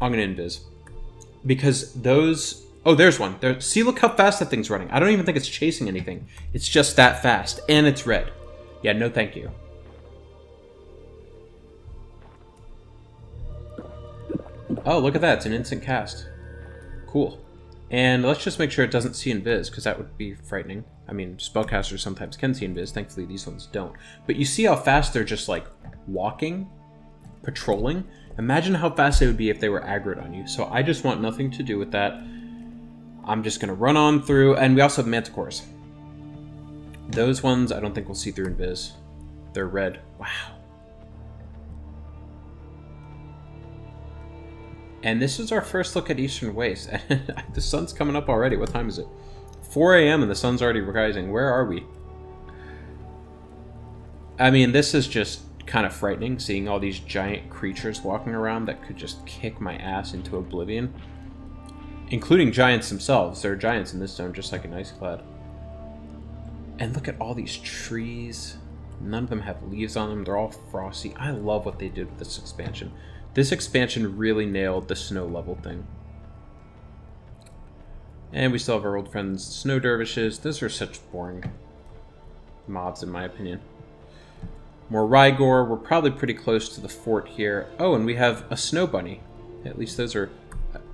I'm going to invis. Because those... Oh, there's one. See, look how fast that thing's running. I don't even think it's chasing anything. It's just that fast. And it's red. Yeah, no thank you. Oh, look at that. It's an instant cast. Cool. And let's just make sure it doesn't see invis, because that would be frightening. I mean, spellcasters sometimes can see invis. Thankfully, these ones don't. But you see how fast they're just, like, walking, patrolling? Imagine how fast they would be if they were aggroed on you. So I just want nothing to do with that. I'm just going to run on through. And we also have manticores. Those ones I don't think we'll see through invis. They're red. Wow. And this is our first look at Eastern Waste. The sun's coming up already. What time is it? 4 a.m. and the sun's already rising. Where are we? I mean, this is just kind of frightening, seeing all these giant creatures walking around that could just kick my ass into oblivion. Including giants themselves. There are giants in this zone, just like in Iceclad. And look at all these trees. None of them have leaves on them. They're all frosty. I love what they did with this expansion. This expansion really nailed the snow level thing. And we still have our old friends, Snow Dervishes. Those are such boring mobs, in my opinion. More Rygor. We're probably pretty close to the fort here. Oh, and we have a Snow Bunny. At least those are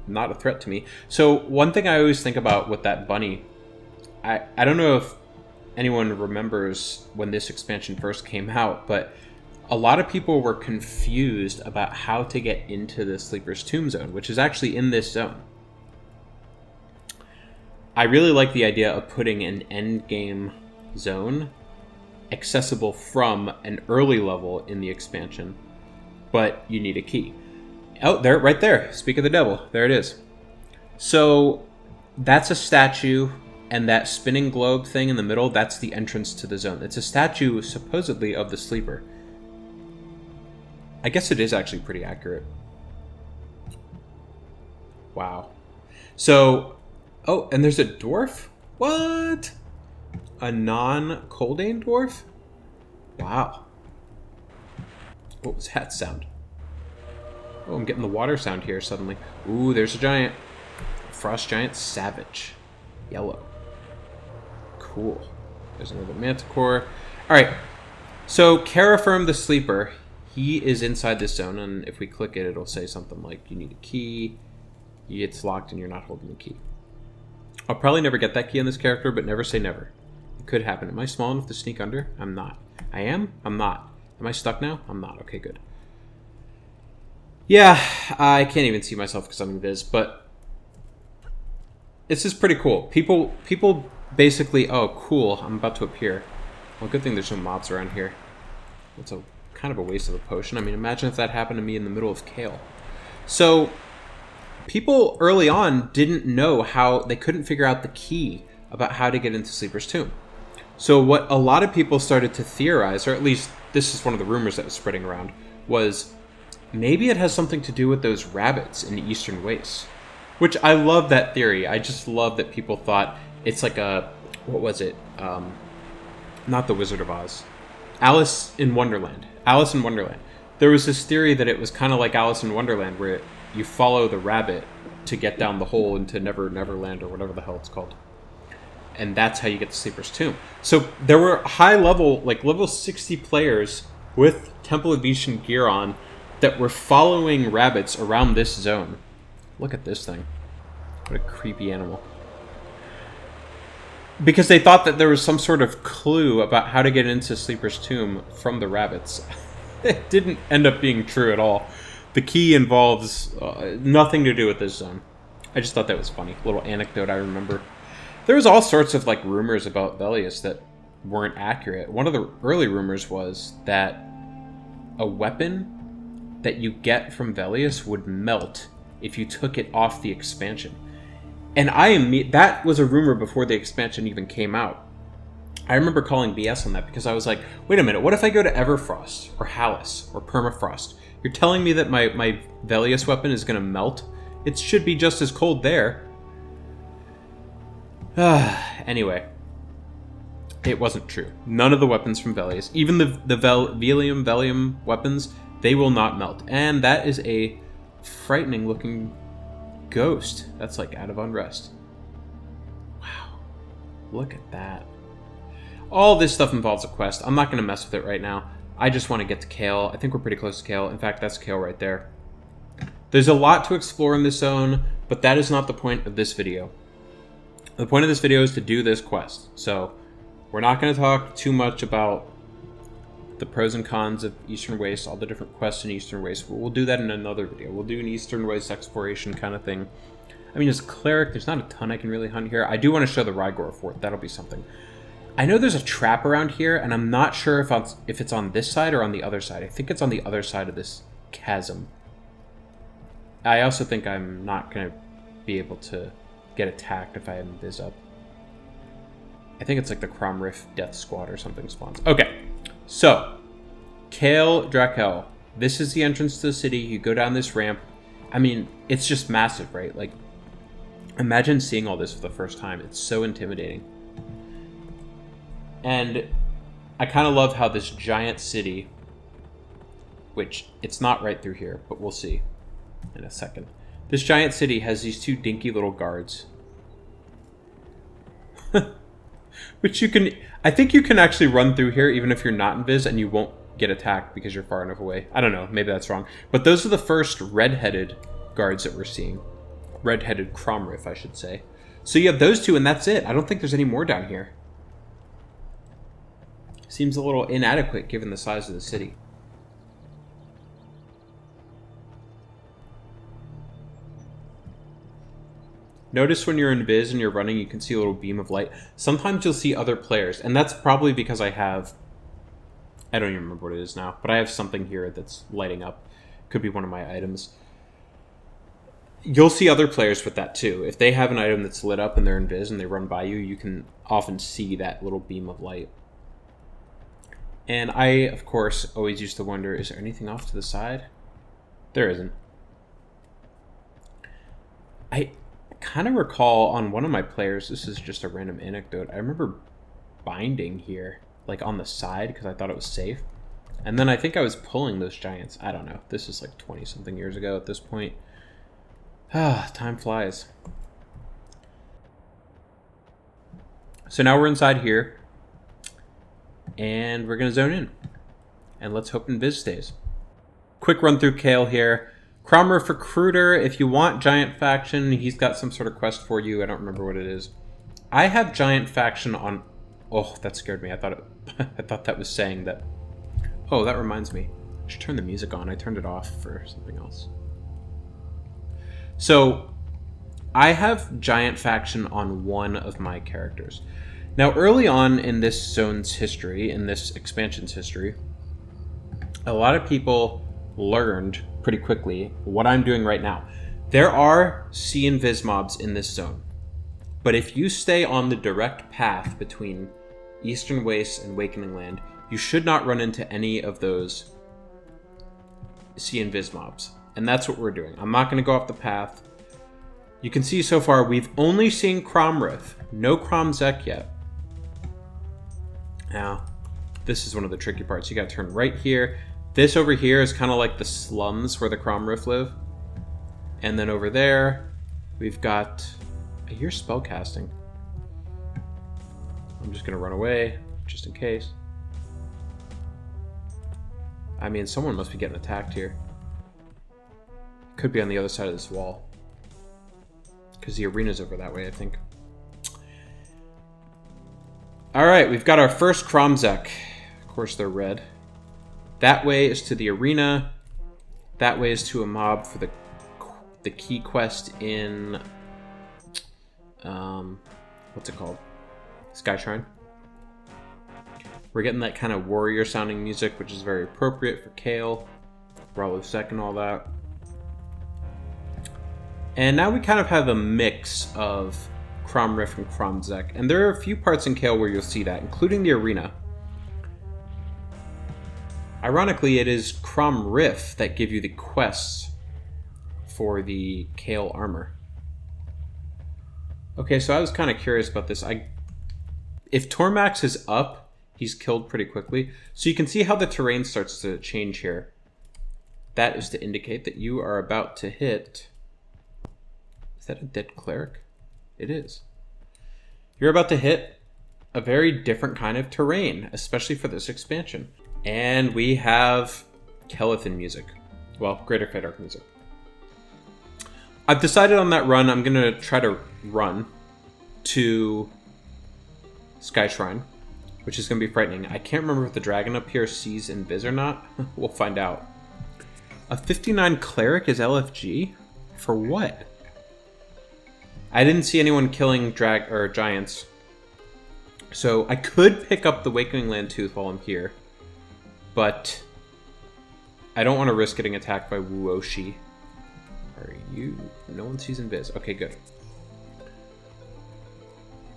not a threat to me. So one thing I always think about with that bunny, I don't know if anyone remembers when this expansion first came out, but a lot of people were confused about how to get into the Sleeper's Tomb zone, which is actually in this zone. I really like the idea of putting an endgame zone accessible from an early level in the expansion, but you need a key. Oh, there, right there. Speak of the devil. There it is. So that's a statue, and that spinning globe thing in the middle, that's the entrance to the zone. It's a statue, supposedly, of the Sleeper. I guess it is actually pretty accurate. Wow. So, oh, and there's a dwarf? What? A non-Coldane dwarf? Wow. What was that sound? Oh, I'm getting the water sound here suddenly. Ooh, there's a giant. Frost giant savage. Yellow. Cool. There's another manticore. Alright. So, Carafirm the Sleeper. He is inside this zone, and if we click it, it'll say something like, you need a key, it's locked, and you're not holding the key. I'll probably never get that key on this character, but never say never. It could happen. Am I small enough to sneak under? I'm not. I am? I'm not. Am I stuck now? I'm not. Okay, good. Yeah, I can't even see myself because I'm invis, but this is pretty cool. People basically, oh, cool, I'm about to appear. Well, good thing there's no mobs around here. It's a kind of a waste of a potion. I mean, imagine if that happened to me in the middle of Kael. So, people early on didn't know how, they couldn't figure out the key about how to get into Sleeper's Tomb. So what a lot of people started to theorize, or at least this is one of the rumors that was spreading around, was maybe it has something to do with those rabbits in the Eastern Wastes. Which I love that theory. I just love that people thought it's like a, what was it? Not the Wizard of Oz. Alice in Wonderland. Alice in Wonderland. There was this theory that it was kind of like Alice in Wonderland, where you follow the rabbit to get down the hole into Neverland, or whatever the hell it's called. And that's how you get to Sleeper's Tomb. So there were high level, like level 60 players with Temple of Yshin gear on that were following rabbits around this zone. Look at this thing. What a creepy animal. Because they thought that there was some sort of clue about how to get into Sleeper's Tomb from the rabbits. It didn't end up being true at all. The key involves nothing to do with this zone. I just thought that was funny. A little anecdote I remember. There was all sorts of like rumors about Velius that weren't accurate. One of the early rumors was that a weapon that you get from Velius would melt if you took it off the expansion. And that was a rumor before the expansion even came out. I remember calling BS on that because I was like, wait a minute, what if I go to Everfrost or Halas or Permafrost? You're telling me that my Velius weapon is going to melt? It should be just as cold there. Anyway, it wasn't true. None of the weapons from Velius, even the Velium weapons, they will not melt. And that is a frightening looking ghost. That's like out of Unrest. Wow. Look at that. All this stuff involves a quest. I'm not going to mess with it right now. I just want to get to Kael. I think we're pretty close to Kael. In fact, that's Kael right there. There's a lot to explore in this zone, but that is not the point of this video. The point of this video is to do this quest. So we're not going to talk too much about the pros and cons of Eastern Waste, all the different quests in Eastern Waste. We'll do that in another video. We'll do an Eastern Waste exploration kind of thing. I mean, as a cleric, there's not a ton I can really hunt here. I do want to show the Rygor Fort. That'll be something. I know there's a trap around here, and I'm not sure if it's on this side or on the other side. I think it's on the other side of this chasm. I also think I'm not going to be able to get attacked if I have Invis up. I think it's like the Cromriff Death Squad or something spawns. Okay, so Kael Drakel. This is the entrance to the city. You go down this ramp. I mean, it's just massive, right? Like, imagine seeing all this for the first time. It's so intimidating. And I kind of love how this giant city, which it's not right through here, but we'll see in a second. This giant city has these two dinky little guards. Which you can... I think you can actually run through here even if you're not invis and you won't get attacked because you're far enough away. I don't know. Maybe that's wrong. But those are the first red-headed guards that we're seeing. Red-headed Cromriff, I should say. So you have those two and that's it. I don't think there's any more down here. Seems a little inadequate given the size of the city. Notice when you're in Viz and you're running, you can see a little beam of light. Sometimes you'll see other players, and that's probably because I have... I don't even remember what it is now, but I have something here that's lighting up. Could be one of my items. You'll see other players with that too. If they have an item that's lit up and they're in Viz and they run by you, you can often see that little beam of light. And I, of course, always used to wonder, is there anything off to the side? There isn't. I kind of recall on one of my players, this is just a random anecdote, I remember binding here, like on the side, because I thought it was safe. And then I think I was pulling those giants. I don't know. This is like 20-something years ago at this point. Ah, time flies. So now we're inside here. And we're going to zone in. And let's hope Invis stays. Quick run through Kael here. Cromriff Recruiter, if you want Giant Faction, he's got some sort of quest for you. I don't remember what it is. I have Giant Faction on... Oh, that scared me. I thought that was saying that... Oh, that reminds me. I should turn the music on. I turned it off for something else. So, I have Giant Faction on one of my characters. Now, early on in this zone's history, in this expansion's history, a lot of people learned pretty quickly what I'm doing right now. There are C and Viz mobs in this zone, but if you stay on the direct path between Eastern Waste and Wakening Land, you should not run into any of those C and Viz mobs, and that's what we're doing. I'm not going to go off the path. You can see so far we've only seen Cromriff, no Cromzek yet. Now, this is one of the tricky parts. You got to turn right here. This over here is kind of like the slums where the Cromriff live. And then over there, we've got... I hear spellcasting. I'm just going to run away, just in case. I mean, someone must be getting attacked here. Could be on the other side of this wall. Because the arena's over that way, I think. Alright, we've got our first Kromzek. Of course they're red. That way is to the arena. That way is to a mob for the key quest in... what's it called? Skyshrine. We're getting that kind of warrior-sounding music, which is very appropriate for Kael, Rollo Sec and all that. And now we kind of have a mix of Kromriff and Kromzek. And there are a few parts in Kael where you'll see that, including the arena. Ironically, it is Kromriff that give you the quests for the Kael armor. Okay, so I was kind of curious about this. If Tormax is up, he's killed pretty quickly. So you can see how the terrain starts to change here. That is to indicate that you are about to hit... Is that a dead cleric? It is. You're about to hit a very different kind of terrain, especially for this expansion. And we have Kelethin music. Well, Greater Feydark music. I've decided on that run, I'm going to try to run to Skyshrine, which is going to be frightening. I can't remember if the dragon up here sees invis or not. We'll find out. A 59 cleric is LFG? For what? I didn't see anyone killing giants. So I could pick up the Wakening Land tooth while I'm here. But I don't want to risk getting attacked by Wuoshi. Are you? No one sees invis. Okay, good.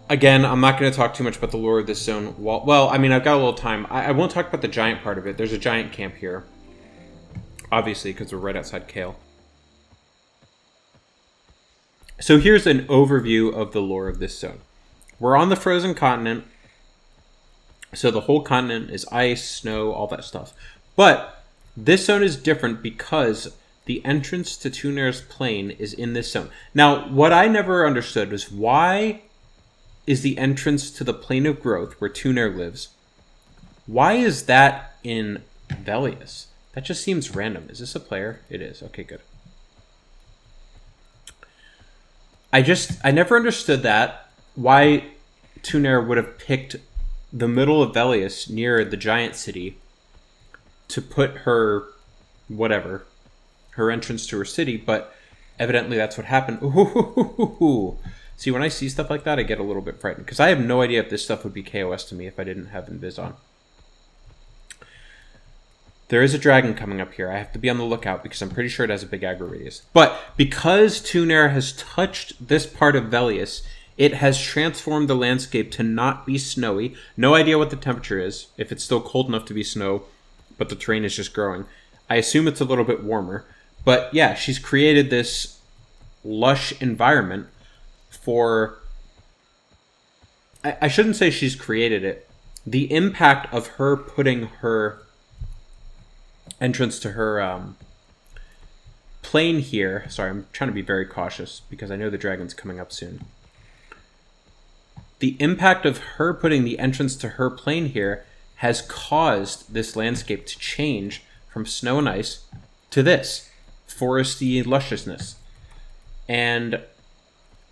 Again, I'm not going to talk too much about the lore of this zone. Well, I mean, I've got a little time. I won't talk about the giant part of it. There's a giant camp here. Obviously, because we're right outside Kael. So here's an overview of the lore of this zone. We're on the frozen continent. So the whole continent is ice, snow, all that stuff. But this zone is different because the entrance to Tuner's plane is in this zone. Now, what I never understood was why is the entrance to the plane of growth where Tuner lives, why is that in Velius? That just seems random. Is this a player? It is. Okay, good. I never understood that, why Tuner would have picked the middle of Velius near the giant city to put her, whatever, her entrance to her city, but evidently that's what happened. Ooh. See, when I see stuff like that, I get a little bit frightened, because I have no idea if this stuff would be KOS to me if I didn't have invis on. There is a dragon coming up here. I have to be on the lookout because I'm pretty sure it has a big aggro radius. But because Tuner has touched this part of Velius, it has transformed the landscape to not be snowy. No idea what the temperature is, if it's still cold enough to be snow, but the terrain is just growing. I assume it's a little bit warmer. But yeah, she's created this lush environment for... I shouldn't say she's created it. The impact of her putting her entrance to her plane here... Sorry, I'm trying to be very cautious because I know the dragon's coming up soon. The impact of her putting the entrance to her plane here has caused this landscape to change from snow and ice to this foresty lusciousness. And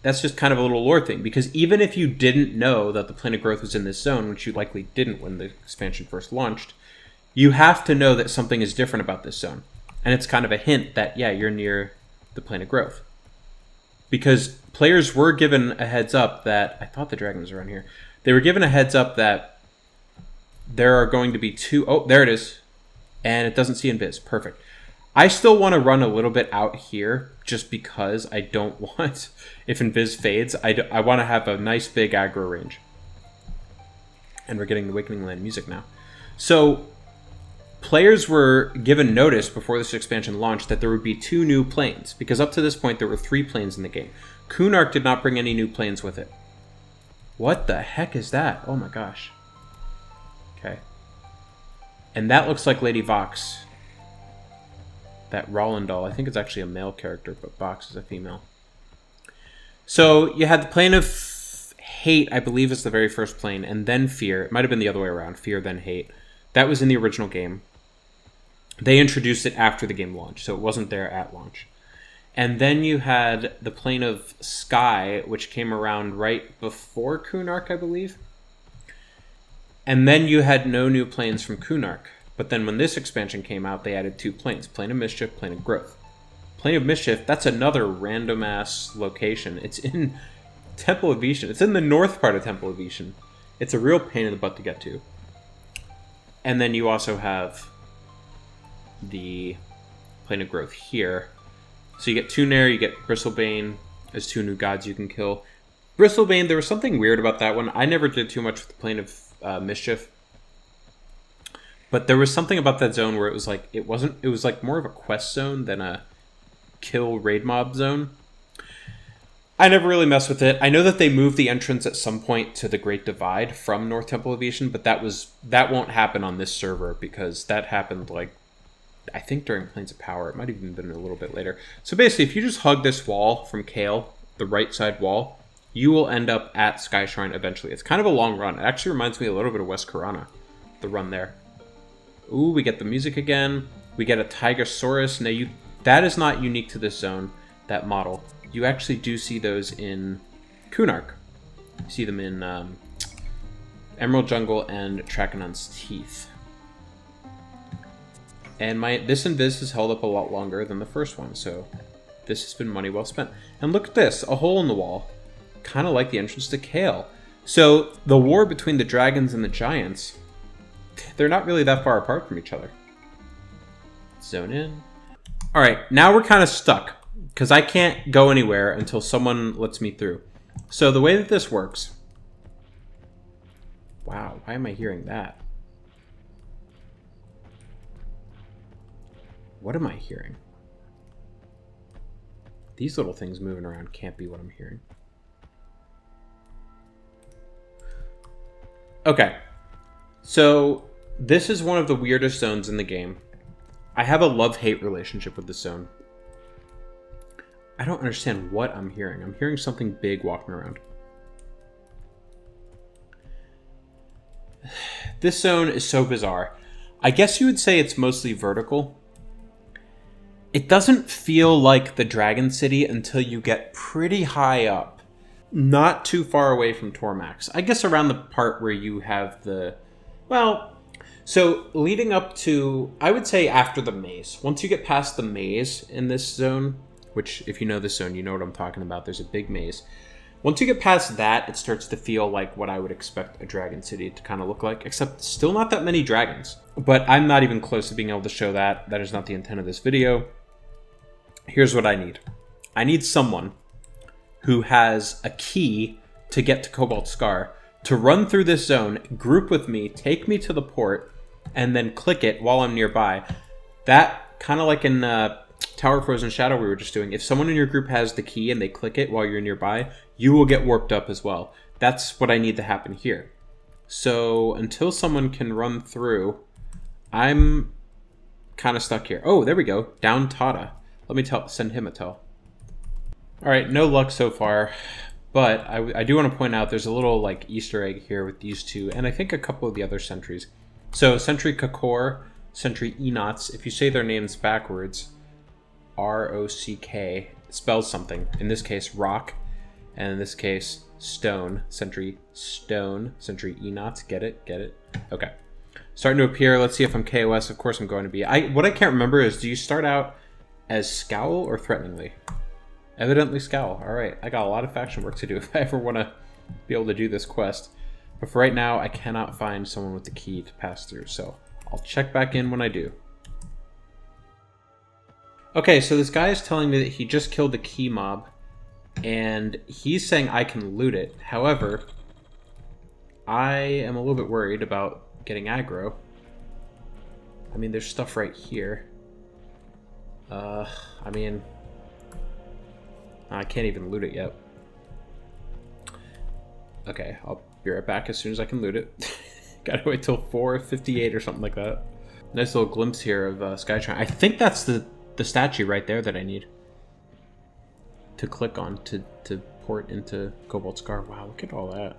that's just kind of a little lore thing, because even if you didn't know that the plane of growth was in this zone, which you likely didn't when the expansion first launched, you have to know that something is different about this zone. And it's kind of a hint that, yeah, you're near the plane of growth. Because players were given a heads up that... I thought the dragon was around here. They were given a heads up that there are going to be two... Oh, there it is. And it doesn't see invis. Perfect. I still want to run a little bit out here just because I don't want... If invis fades, I want to have a nice big aggro range. And we're getting the Wakening Land music now. So... Players were given notice before this expansion launched that there would be 2 new planes, because up to this point there were 3 planes in the game. Kunark did not bring any new planes with it. What the heck is that? Oh my gosh. Okay. And that looks like Lady Vox. That Rollendal. I think it's actually a male character, but Vox is a female. So you had the plane of hate, I believe is the very first plane, and then fear. It might have been the other way around. Fear, then hate. That was in the original game. They introduced it after the game launched, so it wasn't there at launch. And then you had the plane of Sky, which came around right before Kunark, I believe. And then you had no new planes from Kunark. But then when this expansion came out, they added 2 planes. Plane of Mischief, Plane of Growth. Plane of Mischief, that's another random-ass location. It's in Temple of Ishan. It's in the north part of Temple of Ishan. It's a real pain in the butt to get to. And then you also have the Plane of Growth here. So you get 2 Nair, you get Bristlebane as 2 new gods you can kill. Bristlebane, there was something weird about that one. I never did too much with the Plane of Mischief. But there was something about that zone where it was like, it was like more of a quest zone than a kill raid mob zone. I never really messed with it. I know that they moved the entrance at some point to the Great Divide from North Temple of Ishan, but that won't happen on this server because that happened like, I think during Planes of Power. It might have even been a little bit later. So basically, if you just hug this wall from Kael, the right side wall, you will end up at Skyshrine eventually. It's kind of a long run. It actually reminds me a little bit of West Karana, the run there. Ooh, we get the music again. We get a Tigersaurus. Now, that is not unique to this zone, that model. You actually do see those in Kunark. You see them in Emerald Jungle and Trakanon's Teeth. And this invis has held up a lot longer than the first one, so this has been money well spent. And look at this, a hole in the wall. Kind of like the entrance to Kael. So the war between the dragons and the giants, they're not really that far apart from each other. Zone in. All right, now we're kind of stuck because I can't go anywhere until someone lets me through. So the way that this works... Wow, why am I hearing that? What am I hearing? These little things moving around can't be what I'm hearing. Okay, so this is one of the weirdest zones in the game. I have a love-hate relationship with this zone. I don't understand what I'm hearing. I'm hearing something big walking around. This zone is so bizarre. I guess you would say it's mostly vertical. It doesn't feel like the Dragon City until you get pretty high up. Not too far away from Tormax. I guess around the part where you have the... Well, so leading up to... I would say after the maze. Once you get past the maze in this zone, which if you know this zone, you know what I'm talking about. There's a big maze. Once you get past that, it starts to feel like what I would expect a Dragon City to kind of look like, except still not that many dragons. But I'm not even close to being able to show that. That is not the intent of this video. Here's what I need. I need someone who has a key to get to Cobalt Scar to run through this zone, group with me, take me to the port, and then click it while I'm nearby. That, kind of like in Tower Frozen Shadow we were just doing, if someone in your group has the key and they click it while you're nearby, you will get warped up as well. That's what I need to happen here. So until someone can run through, I'm kind of stuck here. Oh, there we go. Down Tata. Let me send him a tell. All right, no luck so far, but I do want to point out there's a little like Easter egg here with these two, and I think a couple of the other sentries. So Sentry Kakor, Sentry Enots, if you say their names backwards, R-O-C-K, spells something. In this case, rock, and in this case, stone. Sentry Stone, Sentry Enots, get it? Get it? Okay. Starting to appear, let's see if I'm KOS, of course I'm going to be. What I can't remember is, do you start out as Scowl or Threateningly? Evidently Scowl. Alright, I got a lot of faction work to do if I ever want to be able to do this quest. But for right now, I cannot find someone with the key to pass through, so I'll check back in when I do. Okay, so this guy is telling me that he just killed the key mob, and he's saying I can loot it. However, I am a little bit worried about getting aggro. I mean, there's stuff right here. I mean, I can't even loot it yet. Okay, I'll be right back as soon as I can loot it. Gotta wait till 4:58 or something like that. Nice little glimpse here of Skyshrine. I think that's the statue right there that I need to click on to port into Cobalt Scar. Wow, look at all that.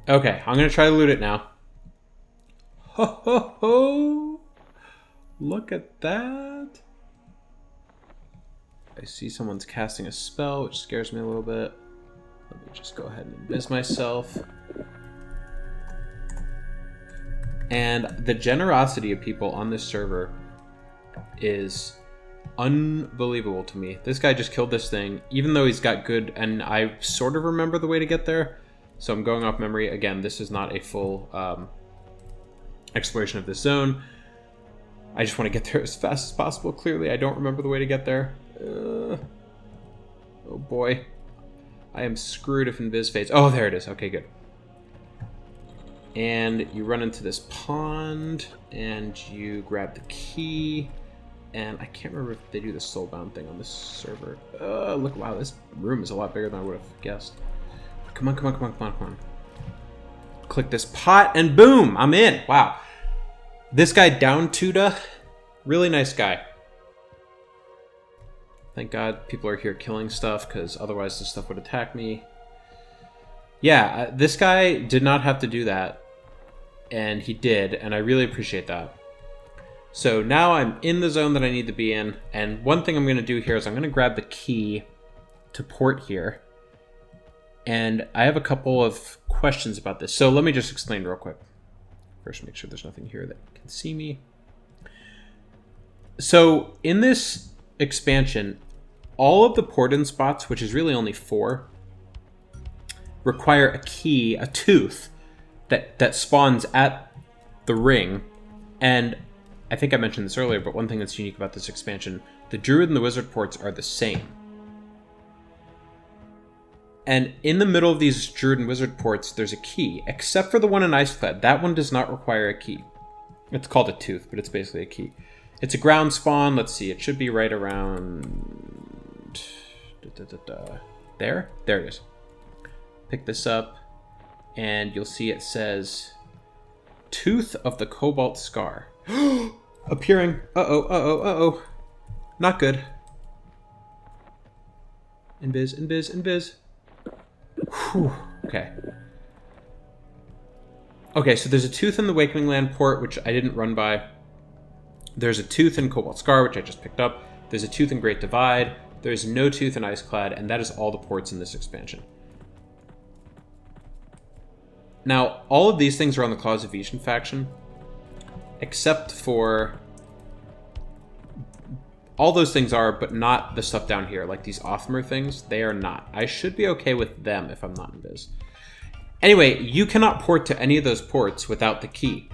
Okay, I'm gonna try to loot it now. Ho ho ho! Look at that! I see someone's casting a spell, which scares me a little bit. Let me just go ahead and invis myself. And the generosity of people on this server is unbelievable to me. This guy just killed this thing, even though he's got good, and I sort of remember the way to get there. So I'm going off memory. Again, this is not a full exploration of this zone. I just want to get there as fast as possible. Clearly, I don't remember the way to get there. Oh boy. I am screwed if invis fades. Oh, there it is. Okay, good. And you run into this pond, and you grab the key. And I can't remember if they do the soulbound thing on this server. Look, wow, this room is a lot bigger than I would have guessed. Come on, come on, come on, come on, come on. Click this pot, and boom, I'm in. Wow. This guy, Down Tuda, really nice guy. Thank God people are here killing stuff, because otherwise this stuff would attack me. Yeah, this guy did not have to do that, and he did, and I really appreciate that. So now I'm in the zone that I need to be in, and one thing I'm going to do here is I'm going to grab the key to port here. And I have a couple of questions about this. So let me just explain real quick. First, make sure there's nothing here that can see me. So in this expansion, all of the port-in spots, which is really only 4, require a key, a tooth, that spawns at the ring. And I think I mentioned this earlier, but one thing that's unique about this expansion, the Druid and the Wizard ports are the same. And in the middle of these Druid and Wizard ports, there's a key, except for the one in Iceclad. That one does not require a key. It's called a tooth, but it's basically a key. It's a ground spawn. Let's see. It should be right around... There? There it is. Pick this up, and you'll see it says Tooth of the Cobalt Scar. Appearing. Uh-oh, uh-oh, uh-oh. Not good. Invis, invis, invis. Whew. Okay. Okay, so there's a tooth in the Wakening Land port, which I didn't run by. There's a tooth in Cobalt Scar, which I just picked up. There's a tooth in Great Divide. There's no tooth in Iceclad, and that is all the ports in this expansion. Now, all of these things are on the Claws of Vision faction, except for... All those things are, but not the stuff down here, like these Othmer things. They are not. I should be okay with them if I'm not in biz. Anyway, you cannot port to any of those ports without the key.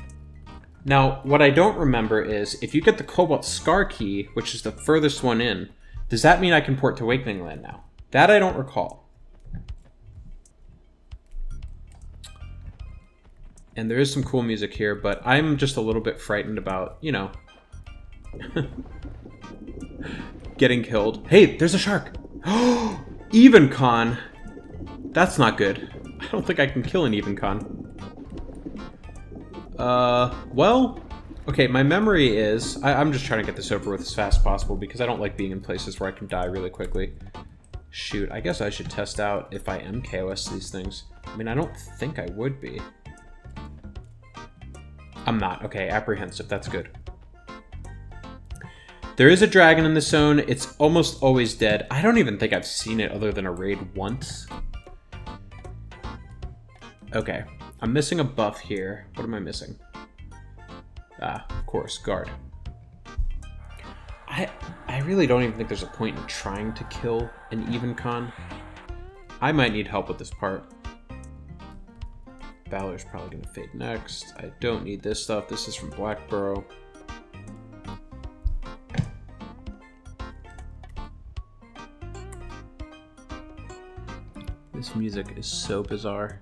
Now, what I don't remember is, if you get the Cobalt Scar key, which is the furthest one in, does that mean I can port to Wakening Land now? That I don't recall. And there is some cool music here, but I'm just a little bit frightened about, you know... getting killed. Hey, there's a shark! Even con! That's not good. I don't think I can kill an even con. Well... Okay, my memory is... I'm just trying to get this over with as fast as possible because I don't like being in places where I can die really quickly. Shoot, I guess I should test out if I am KOS these things. I mean, I don't think I would be. I'm not. Okay, apprehensive. That's good. There is a dragon in this zone. It's almost always dead. I don't even think I've seen it other than a raid once. Okay. I'm missing a buff here. What am I missing? Ah, of course, guard. I really don't even think there's a point in trying to kill an even con. I might need help with this part. Valor's probably going to fade next. I don't need this stuff. This is from Blackburrow. This music is so bizarre.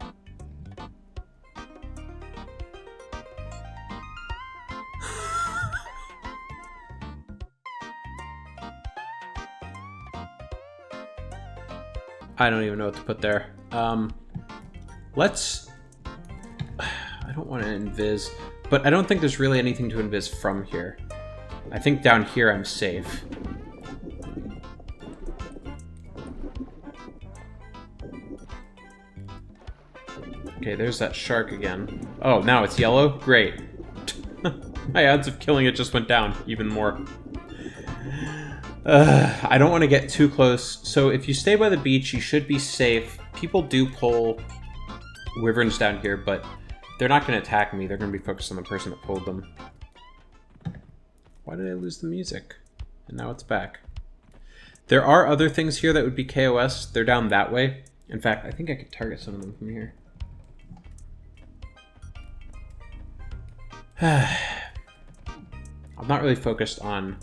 I don't even know what to put there. Let's... I don't want to invis, but I don't think there's really anything to invis from here. I think down here I'm safe. Okay, there's that shark again. Oh, now it's yellow? Great. My odds of killing it just went down even more. I don't want to get too close. So if you stay by the beach, you should be safe. people do pull wyverns down here, but they're not going to attack me. They're going to be focused on the person that pulled them. Why did I lose the music? And now it's back. There are other things here that would be KOS. They're down that way. In fact, I think I could target some of them from here. I'm not really focused on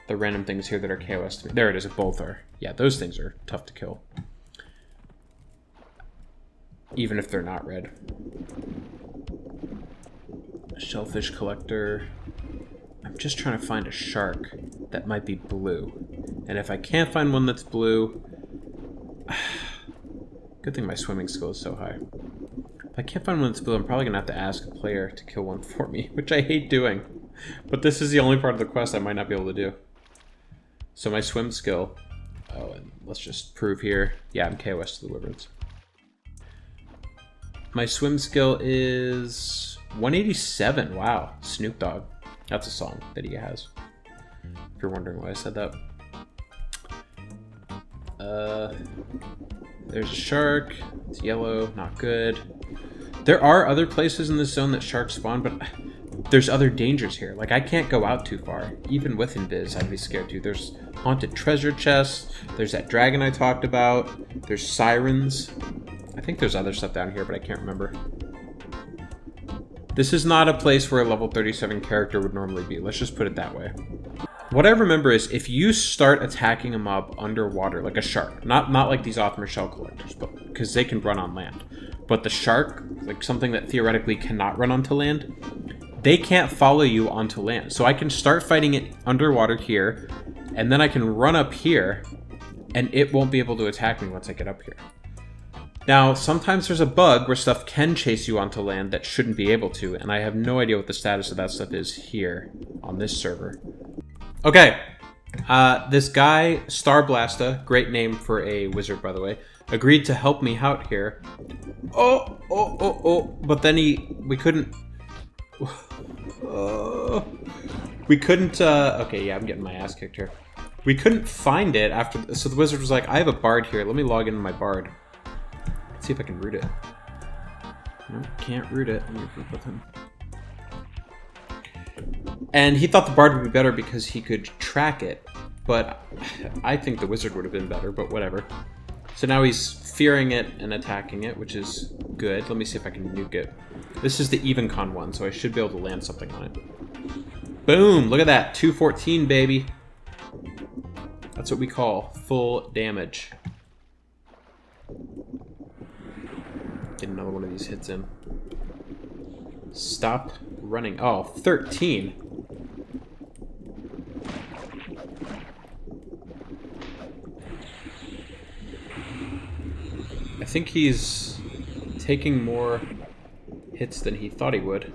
the random things here that are KOS to me. There it is, both are. Yeah, those things are tough to kill. Even if they're not red. A shellfish collector. I'm just trying to find a shark that might be blue. And if I can't find one that's blue... Good thing my swimming skill is so high. If I can't find one that's blue, I'm probably going to have to ask a player to kill one for me, which I hate doing. But this is the only part of the quest I might not be able to do. So my swim skill... Oh, and let's just prove here. Yeah, I'm KOS to the wyverns. My swim skill is 187. Wow, Snoop Dogg. That's a song that he has. If you're wondering why I said that. There's a shark. It's yellow, not good. There are other places in this zone that sharks spawn, but there's other dangers here. Like, I can't go out too far. Even with invis, I'd be scared too. There's haunted treasure chests. There's that dragon I talked about. There's sirens. I think there's other stuff down here, but I can't remember. This is not a place where a level 37 character would normally be. Let's just put it that way. What I remember is if you start attacking a mob underwater, like a shark, not like these Othmer shell collectors, but because they can run on land, but the shark, like something that theoretically cannot run onto land, they can't follow you onto land. So I can start fighting it underwater here, and then I can run up here, and it won't be able to attack me once I get up here. Now, sometimes there's a bug where stuff can chase you onto land that shouldn't be able to, and I have no idea what the status of that stuff is here on this server. Okay, this guy, Starblasta, great name for a wizard, by the way, agreed to help me out here. But then we couldn't... okay, yeah, I'm getting my ass kicked here. We couldn't find it after... So the wizard was like, I have a bard here, let me log into my bard. Let's see if I can root it. No, can't root it. Let me group with him. And he thought the bard would be better because he could track it, but I think the wizard would have been better, but whatever. So now he's fearing it and attacking it, which is good. Let me see if I can nuke it. This is the even con one, so I should be able to land something on it. Boom! Look at that. 214, baby. That's what we call full damage. Get another one of these hits in. Stop running. Oh, 13. I think he's taking more hits than he thought he would.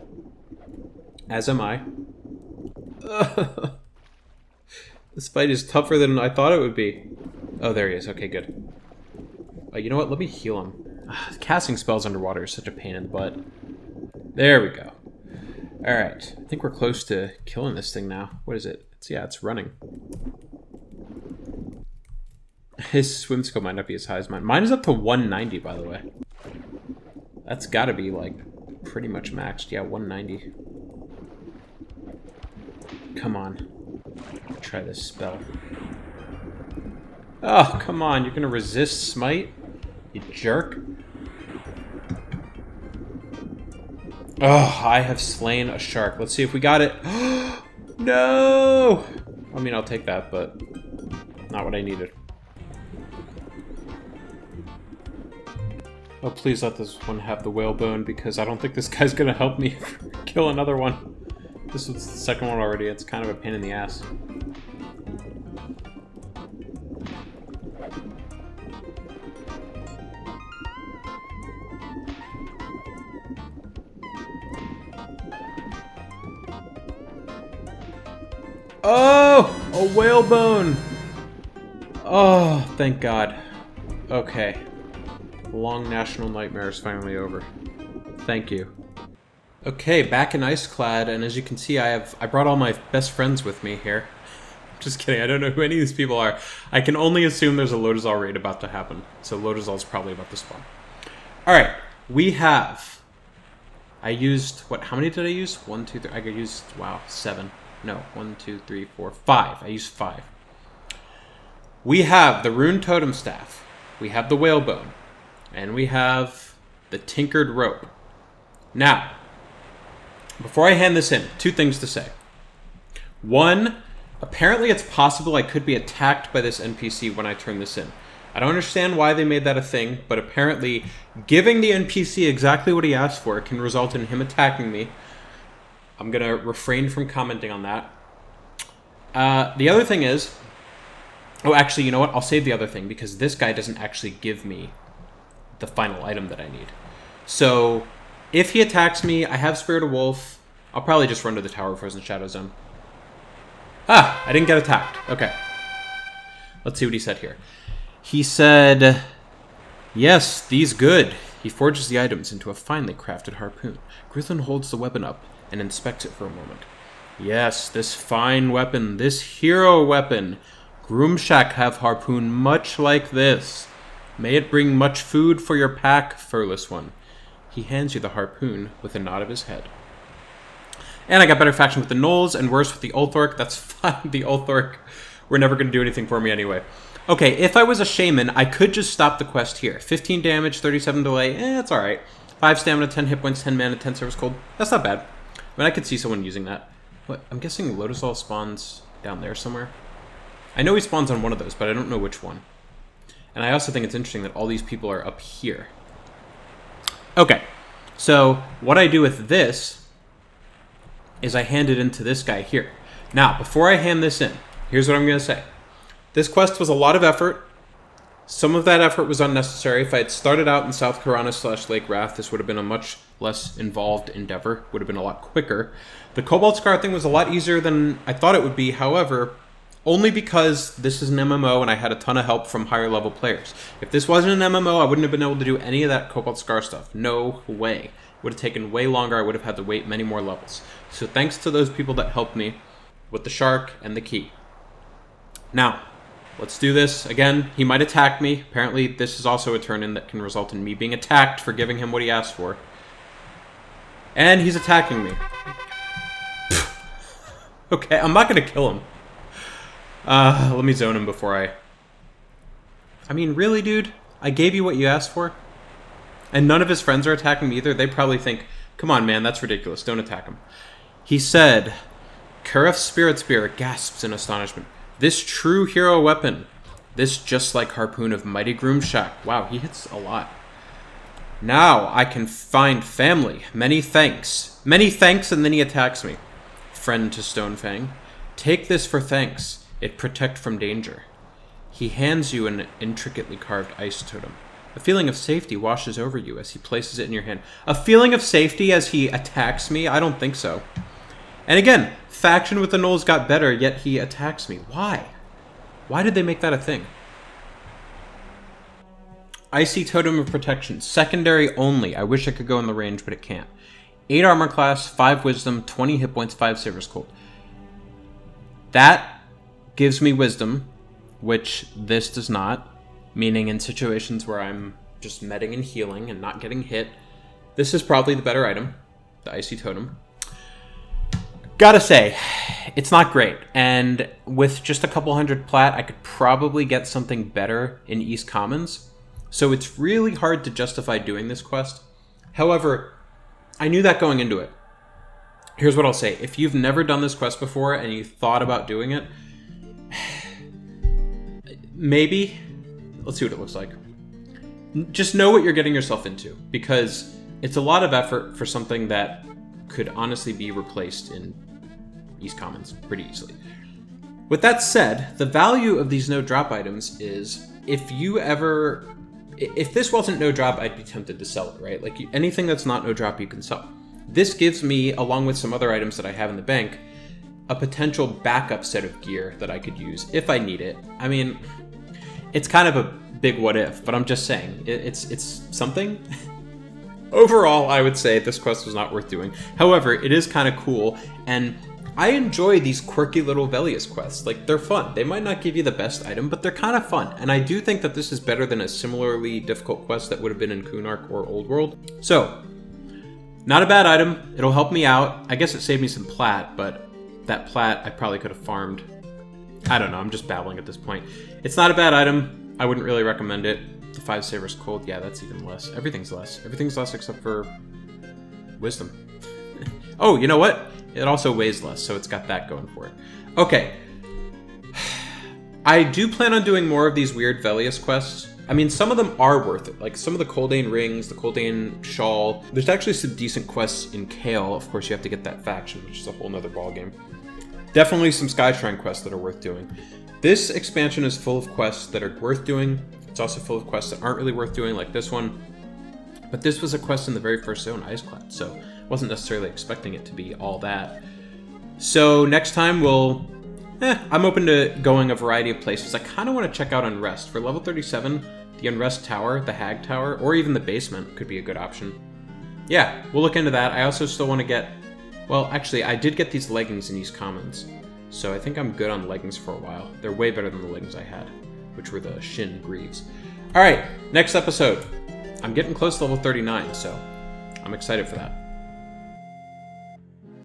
As am I. This fight is tougher than I thought it would be. Oh, there he is. Okay, good. You know what? Let me heal him. Casting spells underwater is such a pain in the butt. There we go. Alright. I think we're close to killing this thing now. What is it? It's running. His swim skill might not be as high as mine. Mine is up to 190, by the way. That's gotta be, like, pretty much maxed. Yeah, 190. Come on. Try this spell. Oh, come on. You're gonna resist smite? You jerk. Oh, I have slain a shark. Let's see if we got it. No! I mean, I'll take that, but not what I needed. Oh, please let this one have the whalebone, because I don't think this guy's gonna help me kill another one. This was the second one already. It's kind of a pain in the ass. Oh! A whalebone! Oh, thank God. Okay. The long national nightmare is finally over. Thank you. Okay, back in Iceclad, and as you can see, I brought all my best friends with me here. Just kidding. I don't know who any of these people are. I can only assume there's a Lotazal raid about to happen. So Lotazal's probably about to spawn. Alright, we have... I used... What? How many did I use? 1, 2, 3... I used... Wow, 7. No, 1, 2, 3, 4, 5. I used 5. We have the Rune Totem Staff. We have the Whalebone. And we have the Tinkered Rope. Now, before I hand this in, 2 things to say. 1, apparently it's possible I could be attacked by this NPC when I turn this in. I don't understand why they made that a thing, but apparently giving the NPC exactly what he asked for can result in him attacking me. I'm going to refrain from commenting on that. The other thing is... Oh, actually, you know what? I'll save the other thing, because this guy doesn't actually give me the final item that I need. So, if he attacks me, I have Spirit of Wolf. I'll probably just run to the Tower of Frozen Shadow Zone. Ah, I didn't get attacked. Okay. Let's see what he said here. He said, yes, these good. He forges the items into a finely crafted harpoon. Grithlin holds the weapon up and inspects it for a moment. Yes, this fine weapon, this hero weapon. Groomshack have harpoon much like this. May it bring much food for your pack, furless one. He hands you the harpoon with a nod of his head. And I got better faction with the Gnolls and worse with the Ulthorc. That's fine. The Ulthorc were never going to do anything for me anyway. Okay, if I was a shaman, I could just stop the quest here. 15 damage, 37 delay. That's alright. 5 stamina, 10 hit points, 10 mana, 10 service cold. That's not bad. I mean, I could see someone using that. What? I'm guessing Lotazal spawns down there somewhere. I know he spawns on one of those, but I don't know which one. And I also think it's interesting that all these people are up here. Okay, so what I do with this is I hand it into this guy here. Now, before I hand this in, here's what I'm going to say. This quest was a lot of effort. Some of that effort was unnecessary. If I had started out in South Khorana / Lake Wrath, this would have been a much less involved endeavor. Would have been a lot quicker. The Cobalt Scar thing was a lot easier than I thought it would be, however... Only because this is an MMO and I had a ton of help from higher level players. If this wasn't an MMO, I wouldn't have been able to do any of that Cobalt Scar stuff. No way. It would have taken way longer. I would have had to wait many more levels. So thanks to those people that helped me with the shark and the key. Now, let's do this. Again, he might attack me. Apparently, this is also a turn-in that can result in me being attacked for giving him what he asked for. And he's attacking me. Okay, I'm not going to kill him. Let me zone him before I mean, really, dude? I gave you what you asked for? And none of his friends are attacking me either? They probably think, come on, man, that's ridiculous. Don't attack him. He said, Kareth's Spirit Spear gasps in astonishment. This true hero weapon. This just like harpoon of mighty Groomshack. Wow, he hits a lot. Now I can find family. Many thanks. Many thanks, and then he attacks me. Friend to Stonefang. Take this for thanks. It protect from danger. He hands you an intricately carved ice totem. A feeling of safety washes over you as he places it in your hand. A feeling of safety as he attacks me? I don't think so. And again, faction with the Gnolls got better, yet he attacks me. Why? Why did they make that a thing? Icy Totem of Protection. Secondary only. I wish I could go in the range, but it can't. 8 armor class, 5 wisdom, 20 hit points, 5 service cold. That gives me wisdom, which this does not, meaning in situations where I'm just medding and healing and not getting hit, this is probably the better item, the Icy Totem. Gotta say, it's not great, and with just a couple hundred plat, I could probably get something better in East Commons, so it's really hard to justify doing this quest. However, I knew that going into it. Here's what I'll say. If you've never done this quest before and you thought about doing it, maybe. Let's see what it looks like. Just know what you're getting yourself into, because it's a lot of effort for something that could honestly be replaced in East Commons pretty easily. With that said, the value of these no-drop items is, if this wasn't no-drop, I'd be tempted to sell it, right? Like, anything that's not no-drop, you can sell. This gives me, along with some other items that I have in the bank, a potential backup set of gear that I could use if I need it. I mean, it's kind of a big what if, but I'm just saying, it's something. Overall, I would say this quest was not worth doing. However, it is kind of cool, and I enjoy these quirky little Velius quests. Like, they're fun. They might not give you the best item, but they're kind of fun. And I do think that this is better than a similarly difficult quest that would have been in Kunark or Old World. So, not a bad item. It'll help me out. I guess it saved me some plat, but that plat I probably could have farmed. I don't know. I'm just babbling at this point. It's not a bad item. I wouldn't really recommend it. The 5 Saber's Cold. Yeah, that's even less. Everything's less. Everything's less except for Wisdom. Oh, you know what? It also weighs less, so it's got that going for it. Okay. I do plan on doing more of these weird Velius quests. I mean, some of them are worth it. Like some of the Coldane rings, the Coldane shawl. There's actually some decent quests in Kael. Of course, you have to get that faction, which is a whole nother ballgame. Definitely some Skyshrine quests that are worth doing. This expansion is full of quests that are worth doing. It's also full of quests that aren't really worth doing, like this one. But this was a quest in the very first zone, Iceclad, so wasn't necessarily expecting it to be all that. So next time I'm open to going a variety of places. I kind of want to check out Unrest. For level 37, the Unrest Tower, the Hag Tower, or even the basement could be a good option. Yeah, we'll look into that. I also still want to get... Well, actually, I did get these leggings in East Commons, so I think I'm good on leggings for a while. They're way better than the leggings I had, which were the Shin Greaves. Alright, next episode. I'm getting close to level 39, so I'm excited for that.